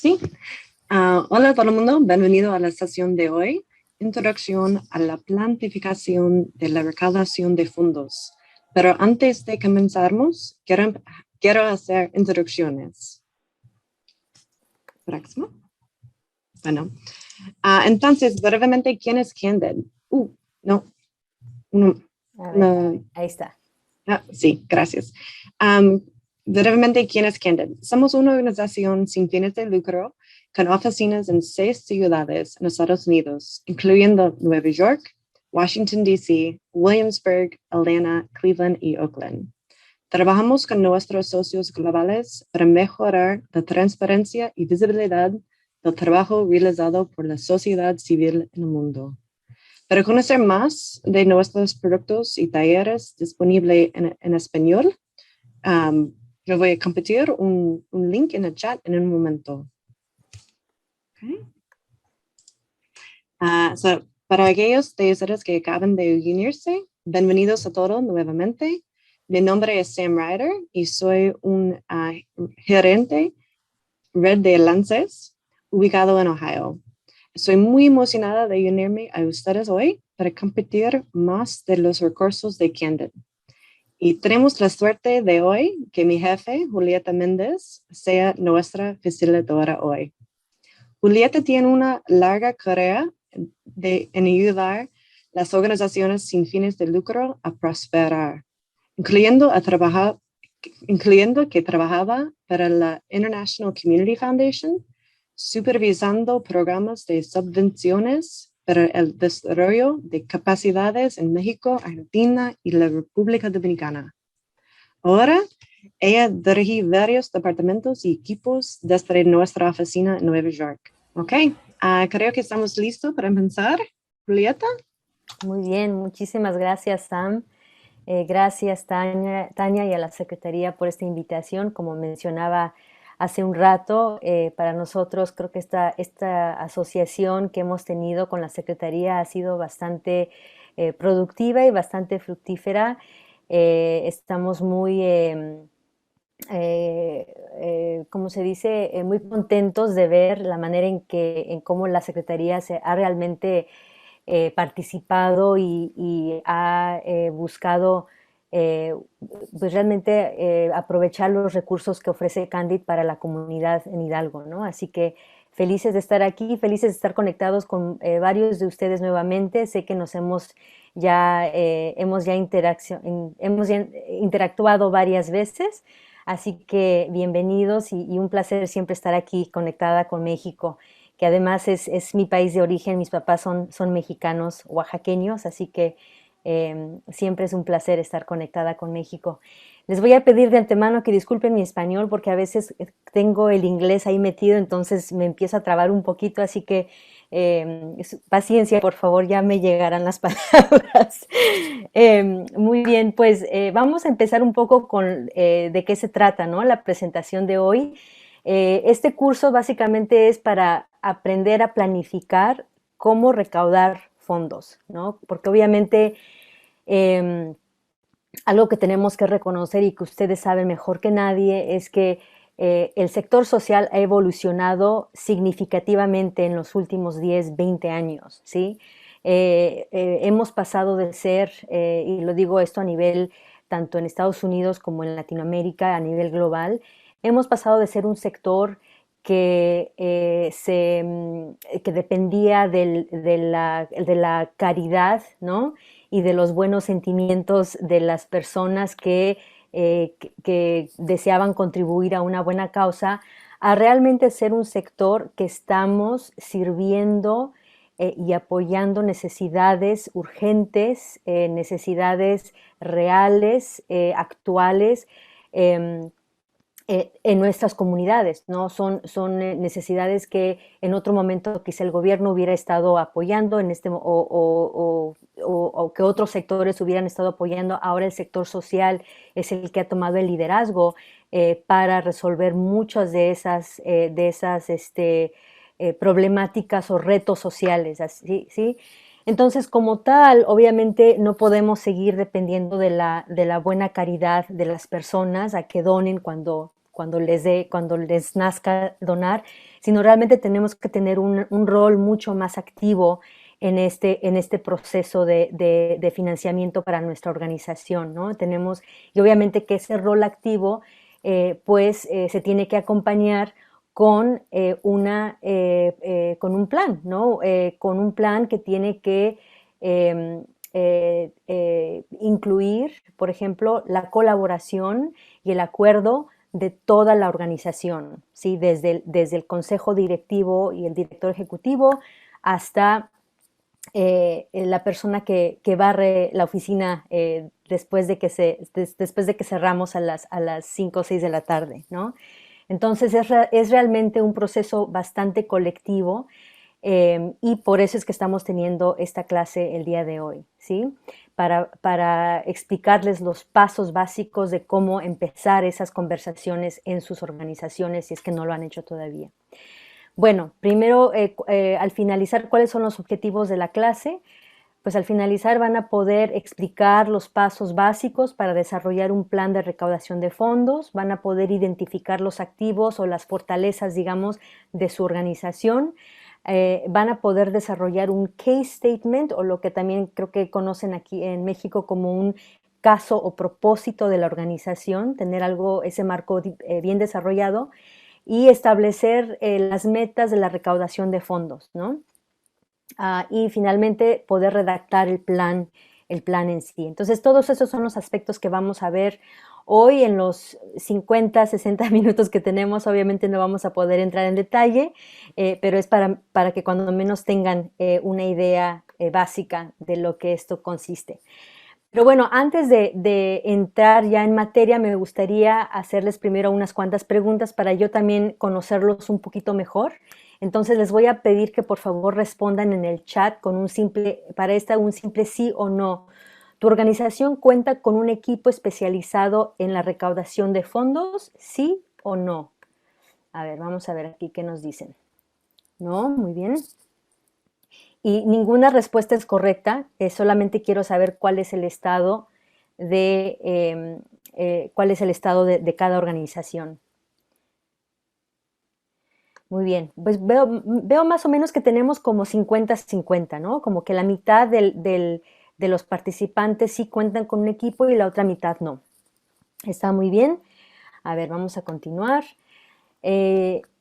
Sí. Hola a todo el mundo, bienvenido a la sesión de hoy. Introducción a la planificación de la recaudación de fondos. Pero antes de comenzarmos, quiero hacer introducciones. Próximo. Bueno, entonces, brevemente, ¿quién es Candid? No. Ahí está. Sí, gracias. Brevemente, ¿quién es Candid? Somos una organización sin fines de lucro con oficinas en 6 ciudades en Estados Unidos, incluyendo Nueva York, Washington, D.C., Williamsburg, Atlanta, Cleveland y Oakland. Trabajamos con nuestros socios globales para mejorar la transparencia y visibilidad del trabajo realizado por la sociedad civil en el mundo. Para conocer más de nuestros productos y talleres disponibles en español, yo voy a compartir un link en el chat en un momento. Okay. Para aquellos de ustedes que acaban de unirse, bienvenidos a todos nuevamente. Mi nombre es Sam Ryder y soy un gerente red de Lances ubicado en Ohio. Estoy muy emocionada de unirme a ustedes hoy para compartir más de los recursos de Candid. Y tenemos la suerte de hoy que mi jefe, Julieta Méndez, sea nuestra facilitadora hoy. Julieta tiene una larga carrera en ayudar las organizaciones sin fines de lucro a prosperar, incluyendo que trabajaba para la International Community Foundation, supervisando programas de subvenciones para el desarrollo de capacidades en México, Argentina y la República Dominicana. Ahora, ella dirige varios departamentos y equipos desde nuestra oficina en Nueva York. Ok, creo que estamos listos para empezar. Julieta. Muy bien, muchísimas gracias, Sam. Gracias, Tania, y a la Secretaría por esta invitación. Como mencionaba hace un rato, para nosotros creo que esta asociación que hemos tenido con la Secretaría ha sido bastante productiva y bastante fructífera. Estamos muy, ¿cómo se dice? Muy contentos de ver la manera en cómo la Secretaría se ha realmente participado y ha buscado pues realmente aprovechar los recursos que ofrece Candid para la comunidad en Hidalgo, ¿no? Así que felices de estar aquí, felices de estar conectados con varios de ustedes nuevamente. Sé que nos hemos ya interactuado varias veces, así que bienvenidos y un placer siempre estar aquí conectada con México, que además es mi país de origen. Mis papás son mexicanos oaxaqueños, así que siempre es un placer estar conectada con México. Les voy a pedir de antemano que disculpen mi español porque a veces tengo el inglés ahí metido, entonces me empiezo a trabar un poquito, así que paciencia, por favor, ya me llegarán las palabras. Muy bien, pues vamos a empezar un poco con de qué se trata, ¿no? La presentación de hoy. Este curso básicamente es para aprender a planificar cómo recaudar fondos, ¿no? Porque obviamente algo que tenemos que reconocer y que ustedes saben mejor que nadie es que el sector social ha evolucionado significativamente en los últimos 10, 20 años, ¿sí? Hemos pasado de ser, y lo digo esto a nivel tanto en Estados Unidos como en Latinoamérica, a nivel global, hemos pasado de ser un sector que dependía de la caridad, ¿no? Y de los buenos sentimientos de las personas que deseaban contribuir a una buena causa, a realmente ser un sector que estamos sirviendo y apoyando necesidades urgentes, necesidades reales, actuales, en nuestras comunidades, ¿no? Son necesidades que en otro momento quizá el gobierno hubiera estado apoyando o que otros sectores hubieran estado apoyando. Ahora el sector social es el que ha tomado el liderazgo para resolver muchas de esas problemáticas o retos sociales, así, ¿sí? Entonces, como tal, obviamente no podemos seguir dependiendo de la buena caridad de las personas a que donen cuando cuando les nazca donar, sino realmente tenemos que tener un rol mucho más activo en este proceso de financiamiento para nuestra organización, ¿no? Y obviamente que ese rol activo, se tiene que acompañar con, con un plan, ¿no? Con un plan que tiene que incluir, por ejemplo, la colaboración y el acuerdo de toda la organización, ¿sí? Desde el consejo directivo y el director ejecutivo hasta la persona que barre la oficina después de que cerramos a las 5 o 6 de la tarde, ¿no? Entonces es realmente un proceso bastante colectivo, y por eso es que estamos teniendo esta clase el día de hoy, ¿sí? Para explicarles los pasos básicos de cómo empezar esas conversaciones en sus organizaciones si es que no lo han hecho todavía. Bueno, primero, al finalizar, ¿cuáles son los objetivos de la clase? Pues al finalizar van a poder explicar los pasos básicos para desarrollar un plan de recaudación de fondos, van a poder identificar los activos o las fortalezas, digamos, de su organización, van a poder desarrollar un case statement, o lo que también creo que conocen aquí en México como un caso o propósito de la organización, tener ese marco bien desarrollado, y establecer las metas de la recaudación de fondos, ¿no? Y finalmente poder redactar el plan en sí. Entonces, todos esos son los aspectos que vamos a ver hoy en los 50, 60 minutos que tenemos. Obviamente no vamos a poder entrar en detalle, pero es para que cuando menos tengan una idea básica de lo que esto consiste. Pero bueno, antes de entrar ya en materia, me gustaría hacerles primero unas cuantas preguntas para yo también conocerlos un poquito mejor. Entonces les voy a pedir que por favor respondan en el chat con un simple sí o no. ¿Tu organización cuenta con un equipo especializado en la recaudación de fondos? ¿Sí o no? A ver, vamos a ver aquí qué nos dicen. No, muy bien. Y ninguna respuesta es correcta, solamente quiero saber cuál es el estado de cada organización. Muy bien, pues veo más o menos que tenemos como 50-50, ¿no? Como que la mitad de los participantes sí cuentan con un equipo y la otra mitad no. Está muy bien. A ver, vamos a continuar.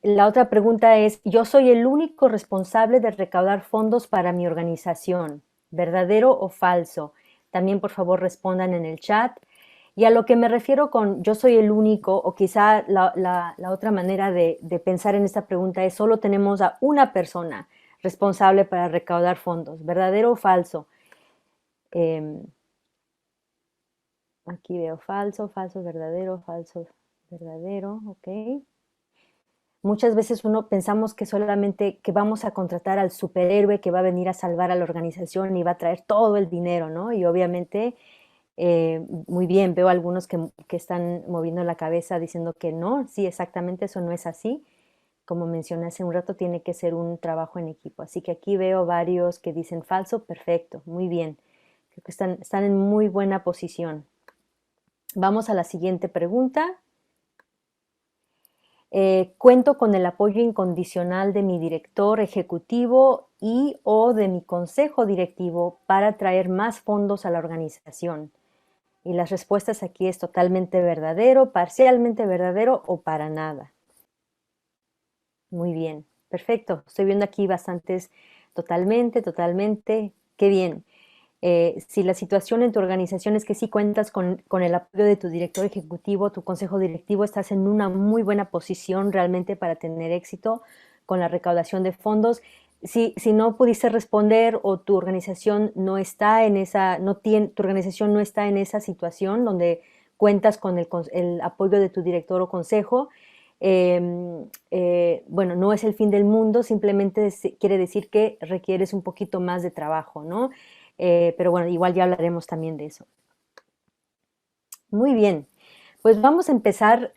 La otra pregunta es, yo soy el único responsable de recaudar fondos para mi organización, ¿verdadero o falso? También por favor respondan en el chat. Y a lo que me refiero con yo soy el único, o quizá la otra manera de pensar en esta pregunta es solo tenemos a una persona responsable para recaudar fondos, ¿verdadero o falso? Aquí veo falso, falso, verdadero, ok. Muchas veces pensamos que solamente que vamos a contratar al superhéroe que va a venir a salvar a la organización y va a traer todo el dinero, ¿no? Y obviamente, muy bien, veo algunos que están moviendo la cabeza diciendo que no, sí, exactamente eso no es así. Como mencioné hace un rato, tiene que ser un trabajo en equipo. Así que aquí veo varios que dicen falso, perfecto, muy bien. Creo que están en muy buena posición. Vamos a la siguiente pregunta. Cuento con el apoyo incondicional de mi director ejecutivo y o de mi consejo directivo para traer más fondos a la organización. Y las respuestas aquí es totalmente verdadero, parcialmente verdadero o para nada. Muy bien, perfecto. Estoy viendo aquí bastantes totalmente. Qué bien. Si la situación en tu organización es que sí cuentas con el apoyo de tu director ejecutivo, tu consejo directivo, estás en una muy buena posición realmente para tener éxito con la recaudación de fondos. Si no pudiste responder o tu organización no está en tu organización no está en esa situación donde cuentas con el apoyo de tu director o consejo, bueno, no es el fin del mundo, simplemente quiere decir que requieres un poquito más de trabajo, ¿no? Pero bueno, igual ya hablaremos también de eso. Muy bien, pues vamos a empezar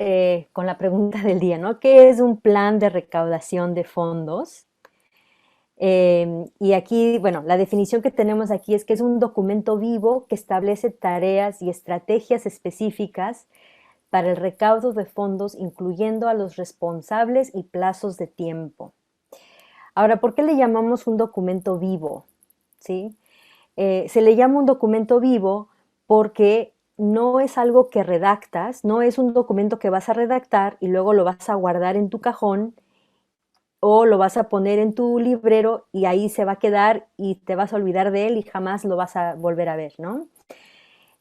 con la pregunta del día, ¿no? ¿Qué es un plan de recaudación de fondos? Y aquí, bueno, la definición que tenemos aquí es que es un documento vivo que establece tareas y estrategias específicas para el recaudo de fondos, incluyendo a los responsables y plazos de tiempo. Ahora, ¿por qué le llamamos un documento vivo? ¿Sí? Se le llama un documento vivo porque no es algo que redactas, no es un documento que vas a redactar y luego lo vas a guardar en tu cajón o lo vas a poner en tu librero y ahí se va a quedar y te vas a olvidar de él y jamás lo vas a volver a ver, ¿no?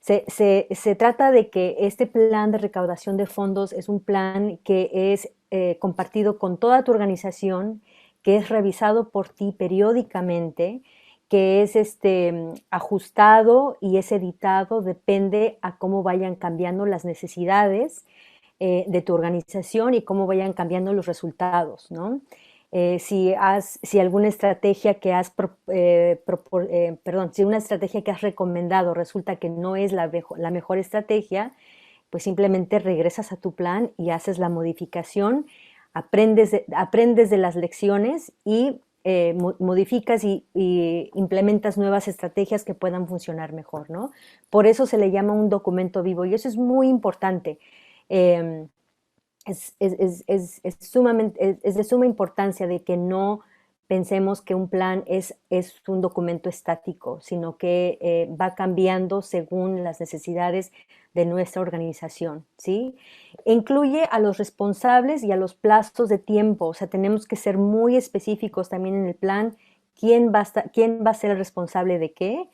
Se trata de que este plan de recaudación de fondos es un plan que es compartido con toda tu organización, que es revisado por ti periódicamente, que es ajustado y es editado, depende a cómo vayan cambiando las necesidades de tu organización y cómo vayan cambiando los resultados, ¿no? Si alguna estrategia que has, si una estrategia que has recomendado resulta que no es la mejor estrategia, pues simplemente regresas a tu plan y haces la modificación, aprendes de las lecciones y modificas y implementas nuevas estrategias que puedan funcionar mejor, ¿no? Por eso se le llama un documento vivo y eso es muy importante. Eh, es de suma importancia de que no pensemos que un plan es un documento estático, sino que va cambiando según las necesidades de nuestra organización, ¿sí? Incluye a los responsables y a los plazos de tiempo, o sea, tenemos que ser muy específicos también en el plan, quién va a ser el responsable de qué,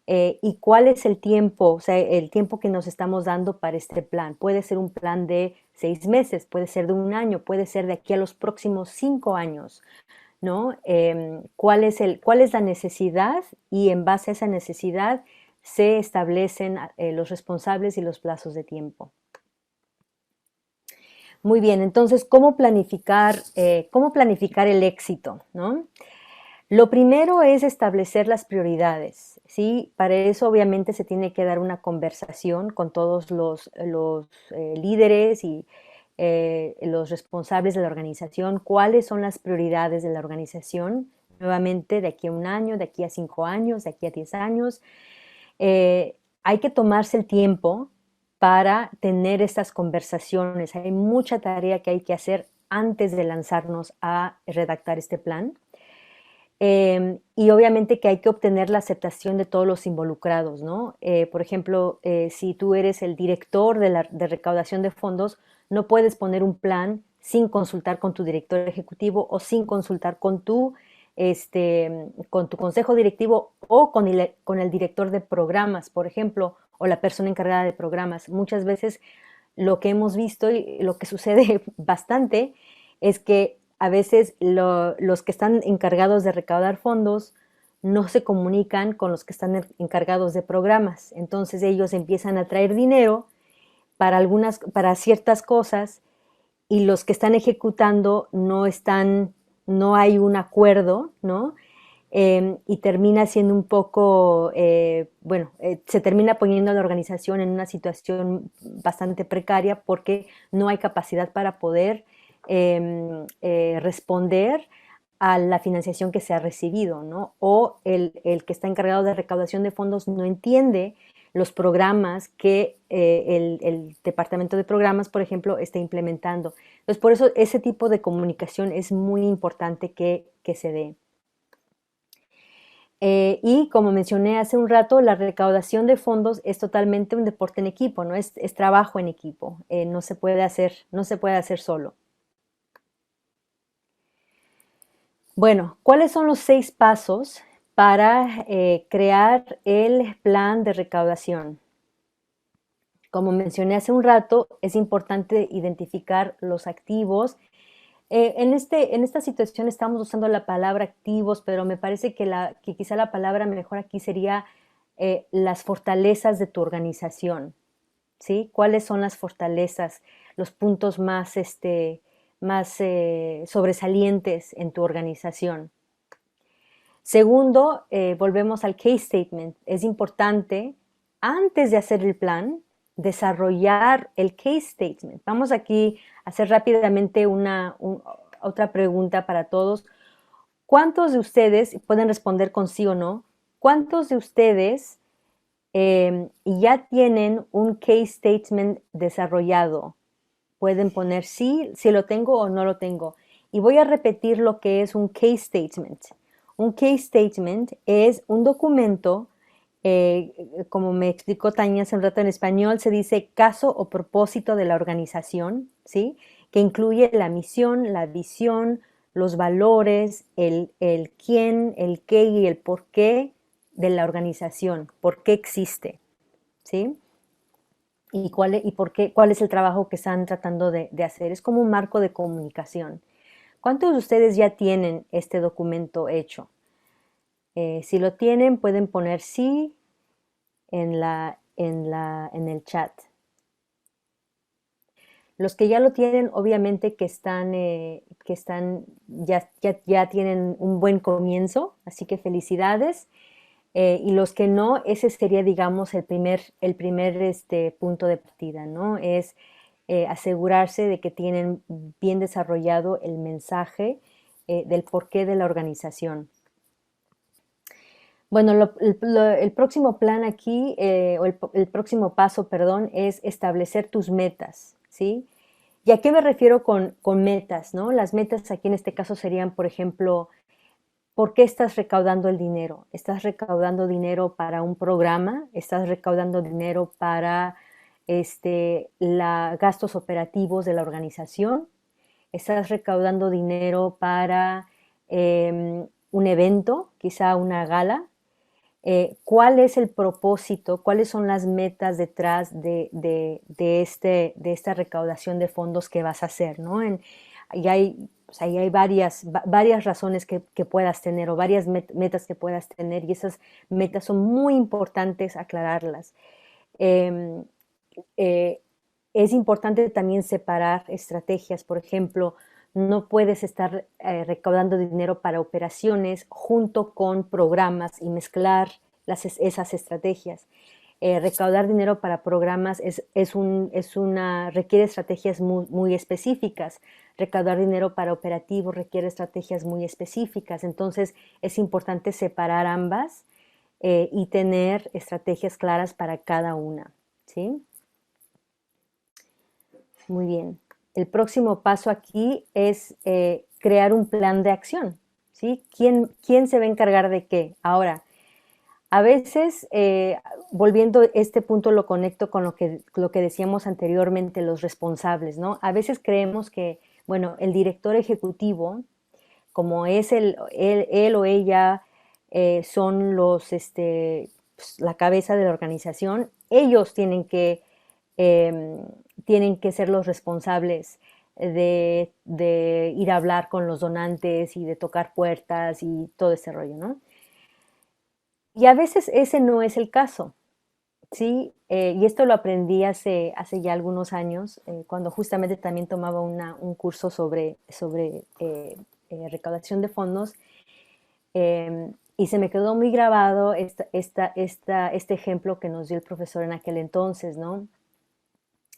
y cuál es el tiempo, o sea, el tiempo que nos estamos dando para este plan. Puede ser un plan de 6 meses, puede ser de un año, puede ser de aquí a los próximos 5 años, ¿no? ¿Cuál es la necesidad? Y en base a esa necesidad se establecen los responsables y los plazos de tiempo. Muy bien, entonces, cómo planificar el éxito, ¿no? Lo primero es establecer las prioridades, ¿sí? Para eso obviamente se tiene que dar una conversación con todos los líderes y los responsables de la organización, cuáles son las prioridades de la organización, nuevamente de aquí a un año, de aquí a 5 años, de aquí a 10 años. Hay que tomarse el tiempo para tener estas conversaciones. Hay mucha tarea que hay que hacer antes de lanzarnos a redactar este plan. Y obviamente que hay que obtener la aceptación de todos los involucrados, ¿no? Por ejemplo, si tú eres el director de recaudación de fondos, no puedes poner un plan sin consultar con tu director ejecutivo o sin consultar con tu consejo directivo o con el director de programas, por ejemplo, o la persona encargada de programas. Muchas veces lo que hemos visto y lo que sucede bastante es que a veces los que están encargados de recaudar fondos no se comunican con los que están encargados de programas. Entonces ellos empiezan a traer dinero para ciertas cosas y los que están ejecutando no hay un acuerdo, ¿no? Y termina siendo un poco, se termina poniendo a la organización en una situación bastante precaria porque no hay capacidad para poder responder a la financiación que se ha recibido, ¿no? O el que está encargado de recaudación de fondos no entiende los programas que el departamento de programas, por ejemplo, está implementando. Entonces, por eso ese tipo de comunicación es muy importante que se dé. Y como mencioné hace un rato, la recaudación de fondos es totalmente un deporte en equipo, ¿no? Es trabajo en equipo, no se puede hacer solo. Bueno, ¿cuáles son los 6 pasos para crear el plan de recaudación? Como mencioné hace un rato, es importante identificar los activos. En esta situación estamos usando la palabra activos, pero me parece que quizá la palabra mejor aquí sería las fortalezas de tu organización, ¿sí? ¿Cuáles son las fortalezas, los puntos más sobresalientes en tu organización? Segundo, volvemos al case statement. Es importante, antes de hacer el plan, desarrollar el case statement. Vamos aquí a hacer rápidamente otra pregunta para todos. ¿Cuántos de ustedes, pueden responder con sí o no, cuántos de ustedes y ya tienen un case statement desarrollado. Pueden poner sí, si lo tengo o no lo tengo. Y voy a repetir lo que es un case statement. Un case statement es un documento, como me explicó Tania hace un rato en español, se dice caso o propósito de la organización, ¿sí? Que incluye la misión, la visión, los valores, el quién, el qué y el por qué de la organización, por qué existe, ¿sí? Y por qué, cuál es el trabajo que están tratando de hacer. Es como un marco de comunicación. ¿Cuántos de ustedes ya tienen este documento hecho? Si lo tienen, pueden poner sí en el chat. Los que ya lo tienen, obviamente ya tienen un buen comienzo, así que felicidades. Y los que no, ese sería, digamos, el primer punto de partida, ¿no? Es asegurarse de que tienen bien desarrollado el mensaje del porqué de la organización. Bueno, el próximo plan aquí, o el próximo paso, perdón, es establecer tus metas, ¿sí? ¿Y a qué me refiero con metas, no? Las metas aquí en este caso serían, por ejemplo, ¿por qué estás recaudando el dinero? ¿Estás recaudando dinero para un programa? ¿Estás recaudando dinero para gastos operativos de la organización? ¿Estás recaudando dinero para un evento, quizá una gala? ¿Cuál es el propósito? ¿Cuáles son las metas detrás de esta recaudación de fondos que vas a hacer? ¿No? Y hay varias razones que puedas tener o varias metas que puedas tener y esas metas son muy importantes aclararlas. Eh, eh, es importante también separar estrategias. Por ejemplo, no puedes estar recaudando dinero para operaciones junto con programas y mezclar esas estrategias. Recaudar dinero para programas requiere estrategias muy específicas. Recaudar dinero para operativos requiere estrategias muy específicas. Entonces, es importante separar ambas y tener estrategias claras para cada una, ¿sí? Muy bien. El próximo paso aquí es crear un plan de acción, ¿sí? ¿Quién se va a encargar de qué? Ahora, a veces, volviendo este punto lo conecto con lo que decíamos anteriormente, los responsables, ¿no? A veces creemos que, bueno, el director ejecutivo, como es él o ella son pues, la cabeza de la organización, ellos eh, tienen que ser los responsables de ir a hablar con los donantes y de tocar puertas y todo ese rollo, ¿no? Y a veces ese no es el caso, ¿sí? Y esto lo aprendí hace ya algunos años, cuando justamente también tomaba un curso sobre recaudación de fondos, y se me quedó muy grabado este ejemplo que nos dio el profesor en aquel entonces, ¿no?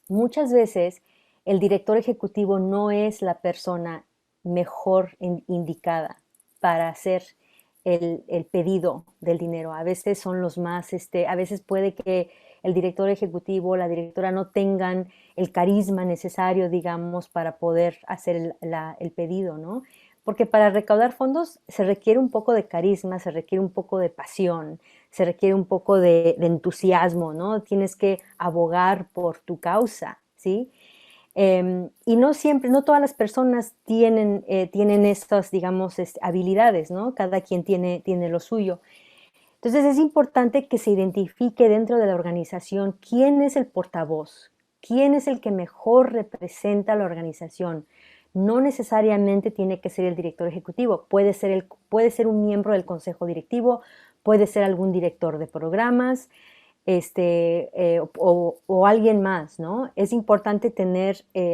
Muchas veces el director ejecutivo no es la persona mejor indicada para hacer el pedido del dinero. A veces son los más, a veces puede que el director ejecutivo o la directora no tengan el carisma necesario, digamos, para poder hacer el pedido, ¿no? Porque para recaudar fondos se requiere un poco de carisma, se requiere un poco de pasión, se requiere un poco de entusiasmo, ¿no? Tienes que abogar por tu causa, ¿sí? Y no siempre, no todas las personas tienen estas, digamos, habilidades, ¿no? Cada quien tiene lo suyo. Entonces es importante que se identifique dentro de la organización quién es el portavoz, quién es el que mejor representa a la organización. No necesariamente tiene que ser el director ejecutivo, puede ser un miembro del consejo directivo, puede ser algún director de programas, o alguien más, ¿no? Es importante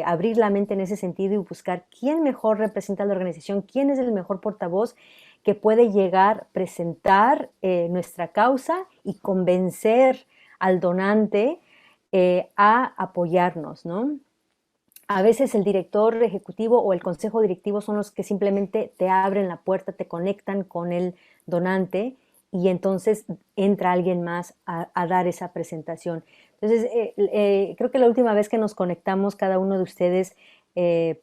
abrir la mente en ese sentido y buscar quién mejor representa a la organización, quién es el mejor portavoz que puede llegar, presentar nuestra causa y convencer al donante a apoyarnos, ¿no? A veces el director ejecutivo o el consejo directivo son los que simplemente te abren la puerta, te conectan con el donante y entonces entra alguien más a dar esa presentación. Entonces, creo que la última vez que nos conectamos, cada uno de ustedes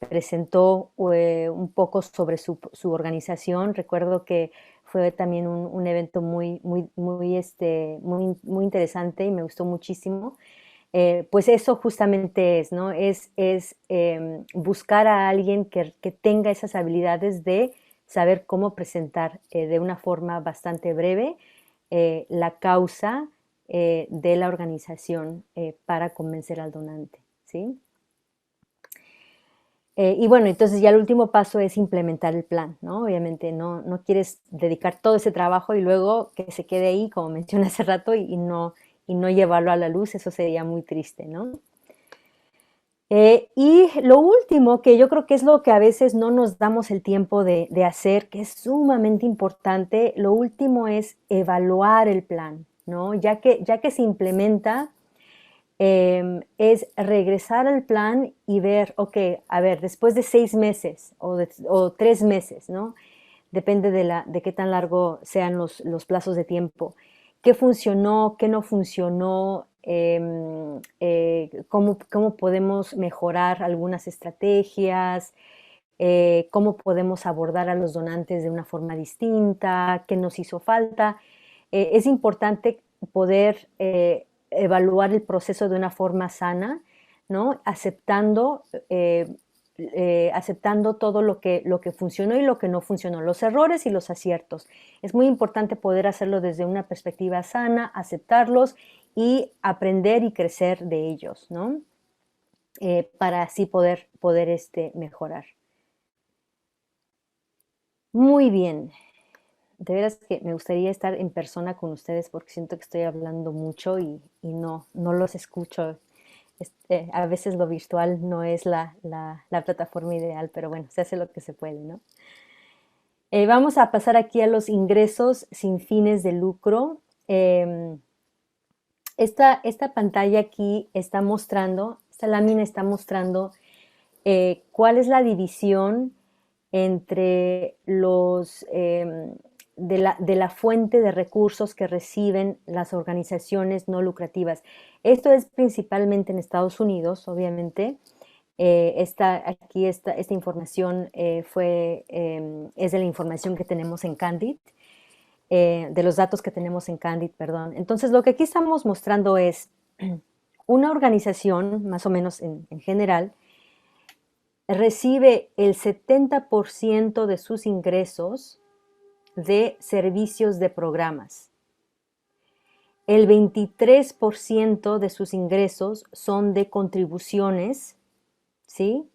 presentó un poco sobre su organización. Recuerdo que fue también un evento muy interesante y me gustó muchísimo. Pues eso justamente es, ¿no? Buscar a alguien que tenga esas habilidades de saber cómo presentar de una forma bastante breve la causa de la organización para convencer al donante, ¿sí? Y bueno, entonces ya el último paso es implementar el plan, ¿no? Obviamente no quieres dedicar todo ese trabajo y luego que se quede ahí, como mencioné hace rato, y no llevarlo a la luz, eso sería muy triste, ¿no? Y lo último, que yo creo que es lo que a veces no nos damos el tiempo de hacer, que es sumamente importante, lo último es evaluar el plan, ¿no? Ya que se implementa, es regresar al plan y ver, ok, a ver, después de 6 meses o 3 meses, ¿no? Depende de qué tan largo sean los plazos de tiempo. ¿Qué funcionó? ¿Qué no funcionó? ¿Cómo podemos mejorar algunas estrategias? ¿Cómo podemos abordar a los donantes de una forma distinta? ¿Qué nos hizo falta? Es importante poder evaluar el proceso de una forma sana, ¿no? Aceptando todo lo que funcionó y lo que no funcionó, los errores y los aciertos. Es muy importante poder hacerlo desde una perspectiva sana, aceptarlos y aprender y crecer de ellos, ¿no? Para así poder mejorar. Muy bien. De veras que me gustaría estar en persona con ustedes porque siento que estoy hablando mucho y no los escucho. A veces lo virtual no es la plataforma ideal, pero bueno, se hace lo que se puede, ¿no? Vamos a pasar aquí a los ingresos sin fines de lucro. Esta pantalla aquí está mostrando, esta lámina está mostrando cuál es la división entre de la fuente de recursos que reciben las organizaciones no lucrativas. Esto es principalmente en Estados Unidos, obviamente. Esta información es de la información que tenemos en Candid, de los datos que tenemos en Candid, perdón. Entonces, lo que aquí estamos mostrando es una organización, más o menos en general, recibe el 70% de sus ingresos de servicios de programas. El 23% de sus ingresos son de contribuciones, ¿sí?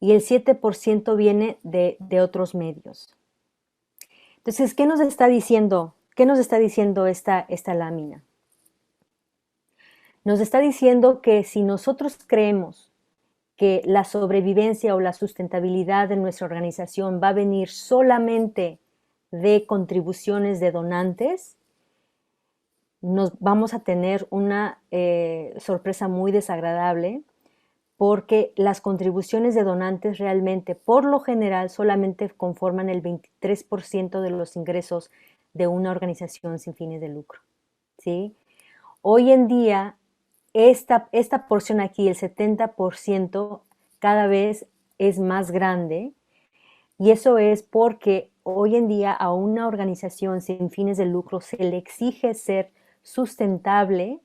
Y el 7% viene de otros medios. Entonces, ¿qué nos está diciendo? ¿Qué nos está diciendo esta lámina? Nos está diciendo que si nosotros creemos que la sobrevivencia o la sustentabilidad de nuestra organización va a venir solamente de contribuciones de donantes, nos vamos a tener una sorpresa muy desagradable porque las contribuciones de donantes realmente, por lo general, solamente conforman el 23% de los ingresos de una organización sin fines de lucro, ¿sí? Hoy en día, esta porción aquí, el 70%, cada vez es más grande y eso es porque hoy en día a una organización sin fines de lucro se le exige ser sustentable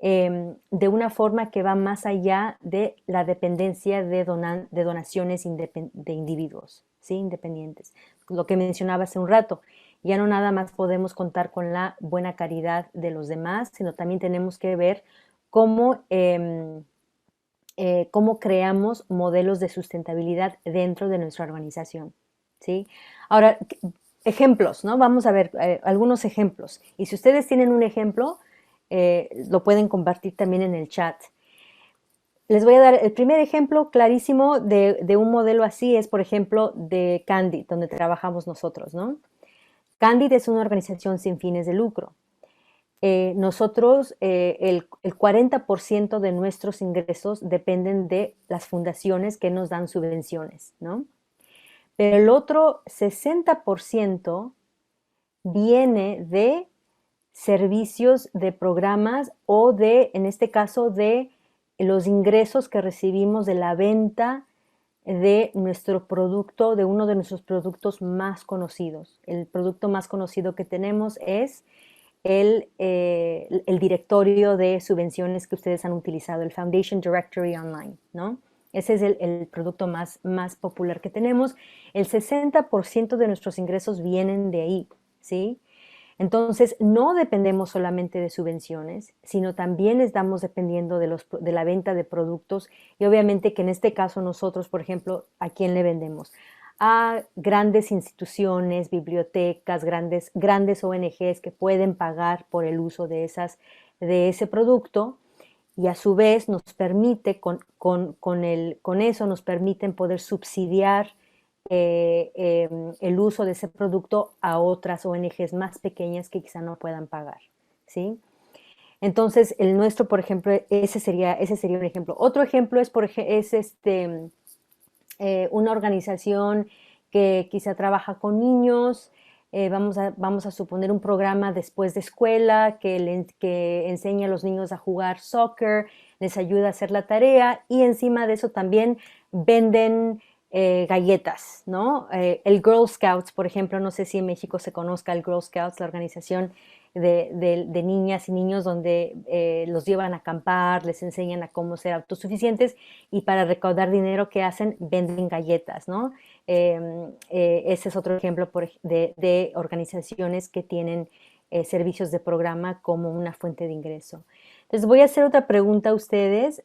de una forma que va más allá de la dependencia de donaciones de individuos, ¿sí? Independientes. Lo que mencionaba hace un rato, ya no nada más podemos contar con la buena caridad de los demás, sino también tenemos que ver cómo creamos modelos de sustentabilidad dentro de nuestra organización, ¿sí? Ahora, ejemplos, ¿no? Vamos a ver algunos ejemplos. Y si ustedes tienen un ejemplo, lo pueden compartir también en el chat. Les voy a dar el primer ejemplo clarísimo de un modelo así, es por ejemplo de Candid, donde trabajamos nosotros, ¿no? Candid es una organización sin fines de lucro. Nosotros, el 40% de nuestros ingresos dependen de las fundaciones que nos dan subvenciones, ¿no? Pero el otro 60% viene de servicios de programas o de, en este caso, de los ingresos que recibimos de la venta de nuestro producto, de uno de nuestros productos más conocidos. El producto más conocido que tenemos es el directorio de subvenciones que ustedes han utilizado, el Foundation Directory Online, ¿no? Ese es el producto más popular que tenemos. El 60% de nuestros ingresos vienen de ahí, ¿sí? Entonces, no dependemos solamente de subvenciones, sino también estamos dependiendo de la venta de productos y obviamente que en este caso nosotros, por ejemplo, ¿a quién le vendemos? A grandes instituciones, bibliotecas, grandes ONGs que pueden pagar por el uso de ese producto y a su vez nos permite, con eso nos permiten poder subsidiar el uso de ese producto a otras ONGs más pequeñas que quizá no puedan pagar, ¿sí? Entonces, el nuestro, por ejemplo, ese sería un ejemplo. Otro ejemplo es una organización que quizá trabaja con niños, vamos a suponer un programa después de escuela que enseña a los niños a jugar soccer, les ayuda a hacer la tarea y encima de eso también venden galletas, ¿no? El Girl Scouts, por ejemplo, no sé si en México se conozca el Girl Scouts, la organización de niñas y niños donde los llevan a acampar, les enseñan a cómo ser autosuficientes y para recaudar dinero, ¿qué hacen? Venden galletas, ¿no? Ese es otro ejemplo de organizaciones que tienen servicios de programa como una fuente de ingreso. Entonces voy a hacer otra pregunta a ustedes.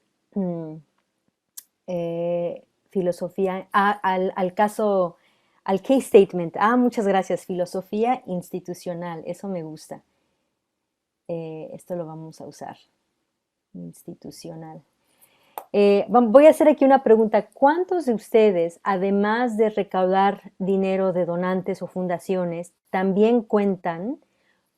Filosofía, al caso, al case statement. Muchas gracias. Filosofía institucional, eso me gusta. Esto lo vamos a usar. Institucional. Voy a hacer aquí una pregunta. ¿Cuántos de ustedes, además de recaudar dinero de donantes o fundaciones, también cuentan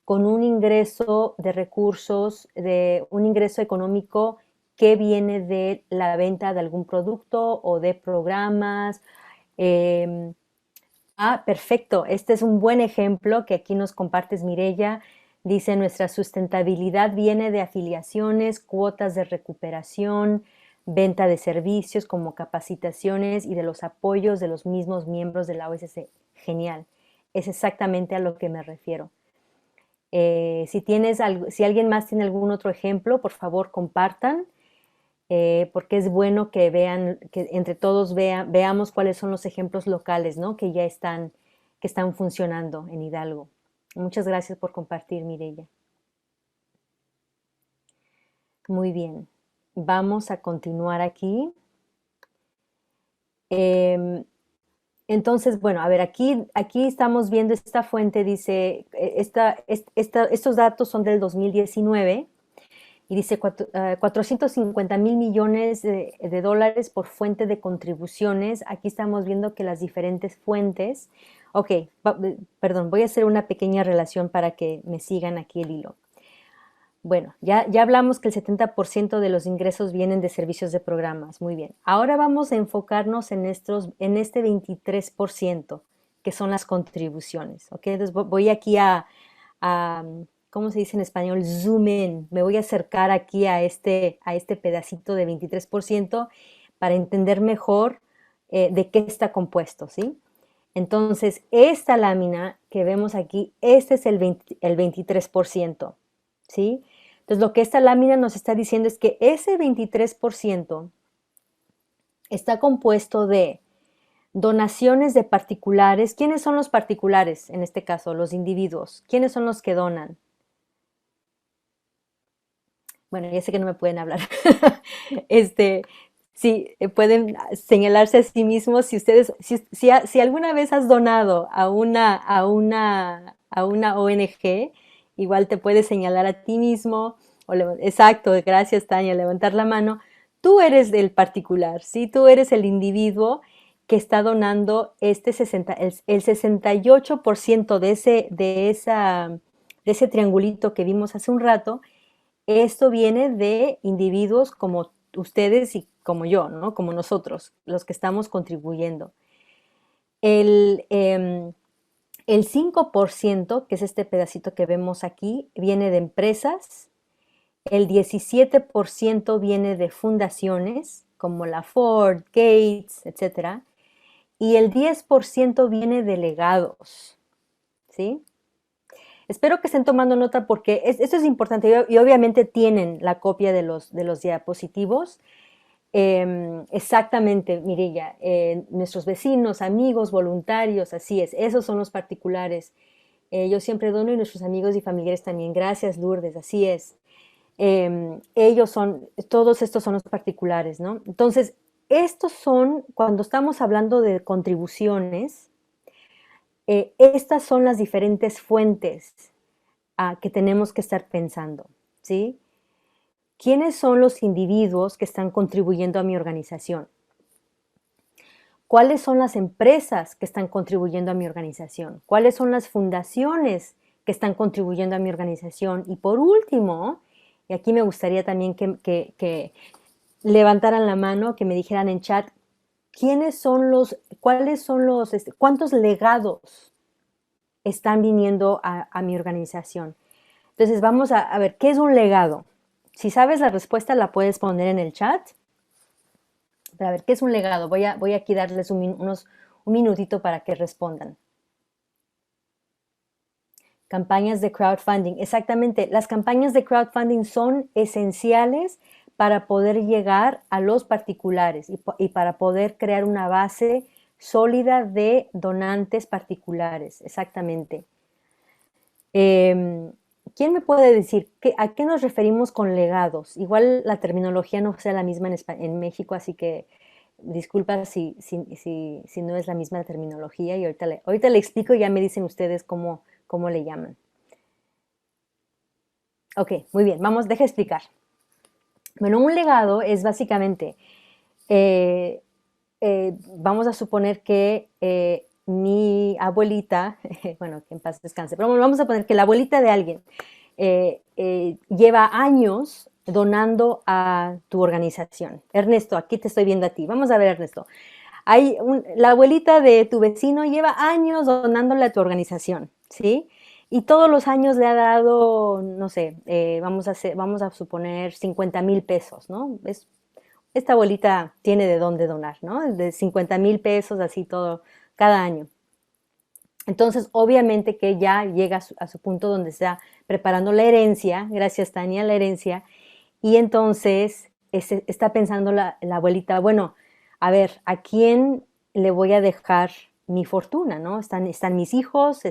con un ingreso de recursos, de un ingreso económico que viene de la venta de algún producto o de programas? Perfecto. Este es un buen ejemplo que aquí nos compartes, Mireya. Dice, nuestra sustentabilidad viene de afiliaciones, cuotas de recuperación, venta de servicios como capacitaciones y de los apoyos de los mismos miembros de la OSC. Genial. Es exactamente a lo que me refiero. Si alguien más tiene algún otro ejemplo, por favor compartan, porque es bueno que vean, que entre todos veamos cuáles son los ejemplos locales, ¿no? Que están funcionando en Hidalgo. Muchas gracias por compartir, Mireya. Muy bien, vamos a continuar aquí. Entonces, bueno, a ver, aquí estamos viendo esta fuente, dice, estos datos son del 2019 y dice 450,000 millones de dólares por fuente de contribuciones. Aquí estamos viendo que las diferentes fuentes, perdón, voy a hacer una pequeña relación para que me sigan aquí el hilo. Bueno, ya hablamos que el 70% de los ingresos vienen de servicios de programas. Muy bien. Ahora vamos a enfocarnos en este 23%, que son las contribuciones. ¿Ok? Entonces voy aquí ¿cómo se dice en español? Zoom in. Me voy a acercar aquí a este pedacito de 23% para entender mejor de qué está compuesto, ¿sí? Entonces, esta lámina que vemos aquí, este es el 23%, ¿sí? Entonces, lo que esta lámina nos está diciendo es que ese 23% está compuesto de donaciones de particulares. ¿Quiénes son los particulares en este caso? Los individuos. ¿Quiénes son los que donan? Bueno, ya sé que no me pueden hablar. Sí, pueden señalarse a sí mismos si alguna vez has donado a una ONG, igual te puedes señalar a ti mismo. Exacto, gracias Tania, levantar la mano. Tú eres el particular, ¿sí? Tú eres el individuo que está donando el 68% de ese triangulito que vimos hace un rato. Esto viene de individuos como ustedes y como yo, ¿no? Como nosotros, los que estamos contribuyendo. El El 5%, que es este pedacito que vemos aquí, viene de empresas. El 17% viene de fundaciones, como la Ford, Gates, etcétera. Y el 10% viene de legados, ¿sí? Espero que estén tomando nota porque esto es importante y obviamente tienen la copia de los diapositivos. Exactamente, Mirilla, nuestros vecinos, amigos, voluntarios, así es, esos son los particulares. Yo siempre dono y nuestros amigos y familiares también. Gracias, Lourdes, así es. Todos estos son los particulares, ¿no? Entonces, estos son, cuando estamos hablando de contribuciones, estas son las diferentes fuentes que tenemos que estar pensando, ¿sí? ¿Quiénes son los individuos que están contribuyendo a mi organización? ¿Cuáles son las empresas que están contribuyendo a mi organización? ¿Cuáles son las fundaciones que están contribuyendo a mi organización? Y por último, y aquí me gustaría también que levantaran la mano, que me dijeran en chat, cuántos legados están viniendo a mi organización? Entonces vamos a ver, ¿qué es un legado? Si sabes la respuesta, la puedes poner en el chat. Pero a ver, ¿qué es un legado? Voy aquí a darles un minutito para que respondan. Campañas de crowdfunding. Exactamente, las campañas de crowdfunding son esenciales para poder llegar a los particulares y para poder crear una base sólida de donantes particulares. Exactamente. ¿Quién me puede decir a qué nos referimos con legados? Igual la terminología no sea la misma en México, así que disculpa si no es la misma terminología y ahorita le explico y ya me dicen ustedes cómo le llaman. Ok, muy bien, deja explicar. Bueno, un legado es básicamente, vamos a suponer que mi abuelita, bueno, que en paz descanse, pero vamos a poner que la abuelita de alguien lleva años donando a tu organización. Ernesto, aquí te estoy viendo a ti. Vamos a ver, Ernesto. La abuelita de tu vecino lleva años donándole a tu organización, ¿sí? Y todos los años le ha dado, no sé, vamos a suponer 50,000 pesos, ¿no? Esta abuelita tiene de dónde donar, ¿no? De 50,000 pesos, así todo, cada año. Entonces, obviamente que ya llega a su punto donde está preparando la herencia, gracias Tania, la herencia, y entonces está pensando la abuelita, bueno, a ver, ¿a quién le voy a dejar mi fortuna, no? Están mis hijos,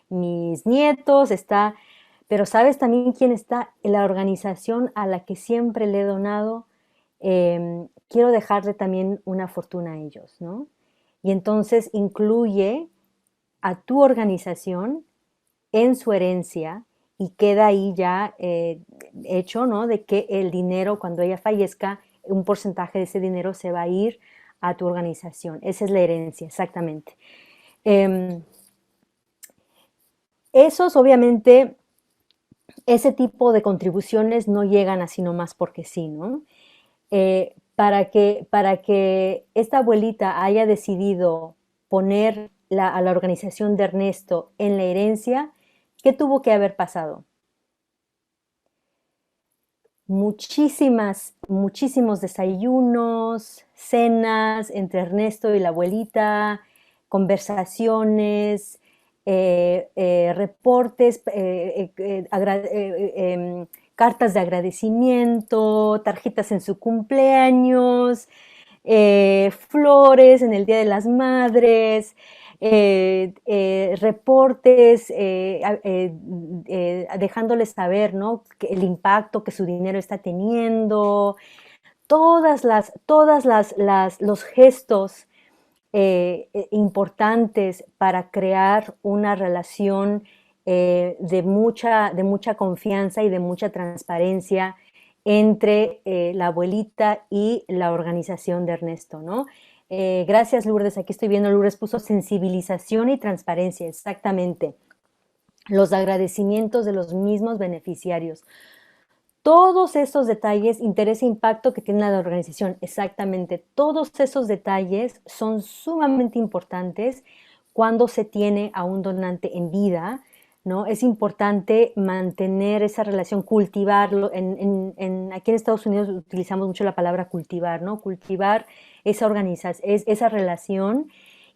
mis nietos, pero ¿sabes también quién está? La organización a la que siempre le he donado, quiero dejarle también una fortuna a ellos, ¿no? Y entonces incluye a tu organización en su herencia y queda ahí ya hecho, ¿no? De que el dinero, cuando ella fallezca, un porcentaje de ese dinero se va a ir a tu organización. Esa es la herencia, exactamente. Esos, obviamente, ese tipo de contribuciones no llegan así nomás porque sí, ¿no? Para que esta abuelita haya decidido poner a la organización de Ernesto en la herencia, ¿qué tuvo que haber pasado? Muchísimos desayunos, cenas entre Ernesto y la abuelita, conversaciones, reportes, cartas de agradecimiento, tarjetas en su cumpleaños, flores en el Día de las Madres, reportes, dejándoles saber, ¿no? El impacto que su dinero está teniendo, los gestos importantes para crear una relación de mucha confianza y de mucha transparencia entre la abuelita y la organización de Ernesto, ¿no? Gracias, Lourdes. Aquí estoy viendo, Lourdes puso sensibilización y transparencia, exactamente. Los agradecimientos de los mismos beneficiarios. Todos esos detalles, interés e impacto que tiene la organización, exactamente. Todos esos detalles son sumamente importantes cuando se tiene a un donante en vida, ¿no? Es importante mantener esa relación, cultivarlo. Aquí en Estados Unidos utilizamos mucho la palabra cultivar, ¿no? Cultivar esa organización, esa relación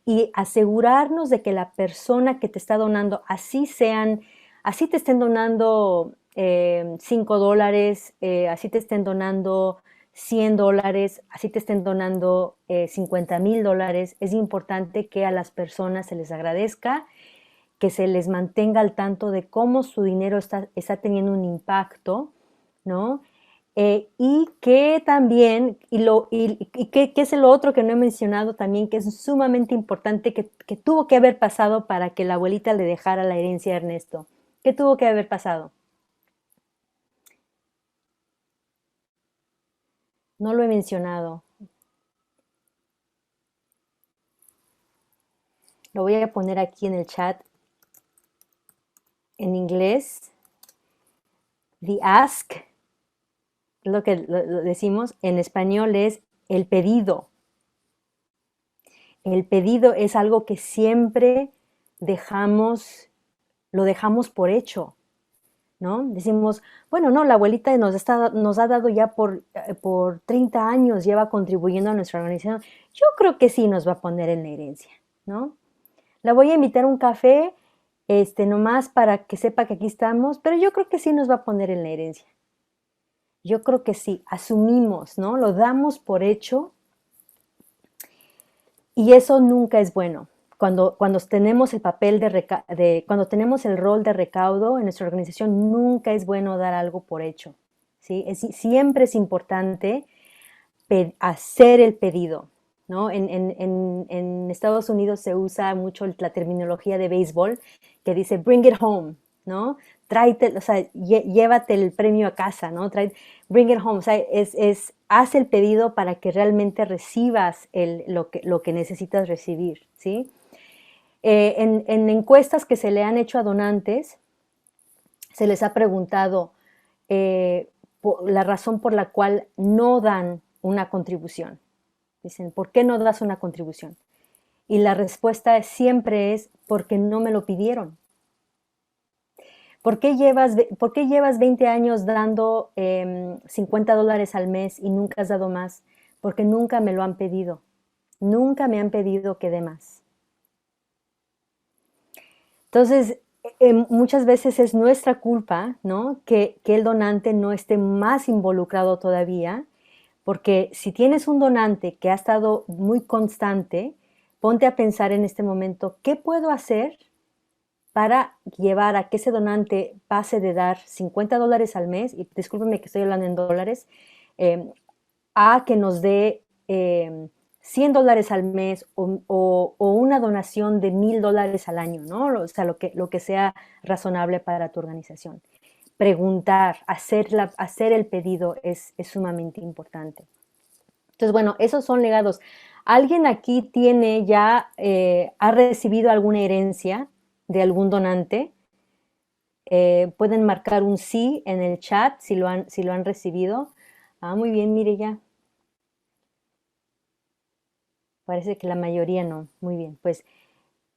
y asegurarnos de que la persona que te está donando, así te estén donando $5, así te estén donando $100, así te estén donando $50,000, es importante que a las personas se les agradezca, que se les mantenga al tanto de cómo su dinero está teniendo un impacto, ¿no? Y que también, que es lo otro que no he mencionado también, que es sumamente importante, que tuvo que haber pasado para que la abuelita le dejara la herencia a Ernesto. ¿Qué tuvo que haber pasado? No lo he mencionado. Lo voy a poner aquí en el chat en inglés. The ask, lo que lo decimos en español es el pedido. El pedido es algo que siempre lo dejamos por hecho, ¿no? Decimos, bueno, no, la abuelita nos ha dado ya por 30 años, lleva contribuyendo a nuestra organización. Yo creo que sí nos va a poner en la herencia, ¿no? La voy a invitar a un café, nomás para que sepa que aquí estamos, pero yo creo que sí nos va a poner en la herencia. Yo creo que sí, asumimos, ¿no? Lo damos por hecho y eso nunca es bueno. Cuando tenemos el papel cuando tenemos el rol de recaudo en nuestra organización, nunca es bueno dar algo por hecho, ¿sí? Siempre es importante hacer el pedido, ¿no? En Estados Unidos se usa mucho la terminología de béisbol que dice bring it home, ¿no? Tráete, o sea, llévate el premio a casa, ¿no? Bring it home, o sea, haz el pedido para que realmente recibas lo que necesitas recibir, ¿sí? En encuestas que se le han hecho a donantes, se les ha preguntado la razón por la cual no dan una contribución. Dicen, ¿por qué no das una contribución? Y la respuesta siempre es porque no me lo pidieron. ¿Por qué llevas 20 años dando $50 al mes y nunca has dado más? Porque nunca me lo han pedido. Nunca me han pedido que dé más. Entonces, muchas veces es nuestra culpa, ¿no? Que el donante no esté más involucrado todavía, porque si tienes un donante que ha estado muy constante, ponte a pensar en este momento, ¿qué puedo hacer para llevar a que ese donante pase de dar $50 al mes, y discúlpenme que estoy hablando en dólares, a que nos dé $100 al mes o una donación de $1,000 al año, ¿no? O sea, lo que sea razonable para tu organización. Preguntar, hacer el pedido es sumamente importante. Entonces, bueno, esos son legados. ¿Alguien aquí ha recibido alguna herencia de algún donante? Pueden marcar un sí en el chat si lo han recibido. Ah, muy bien, mire ya. Parece que la mayoría no. Muy bien, pues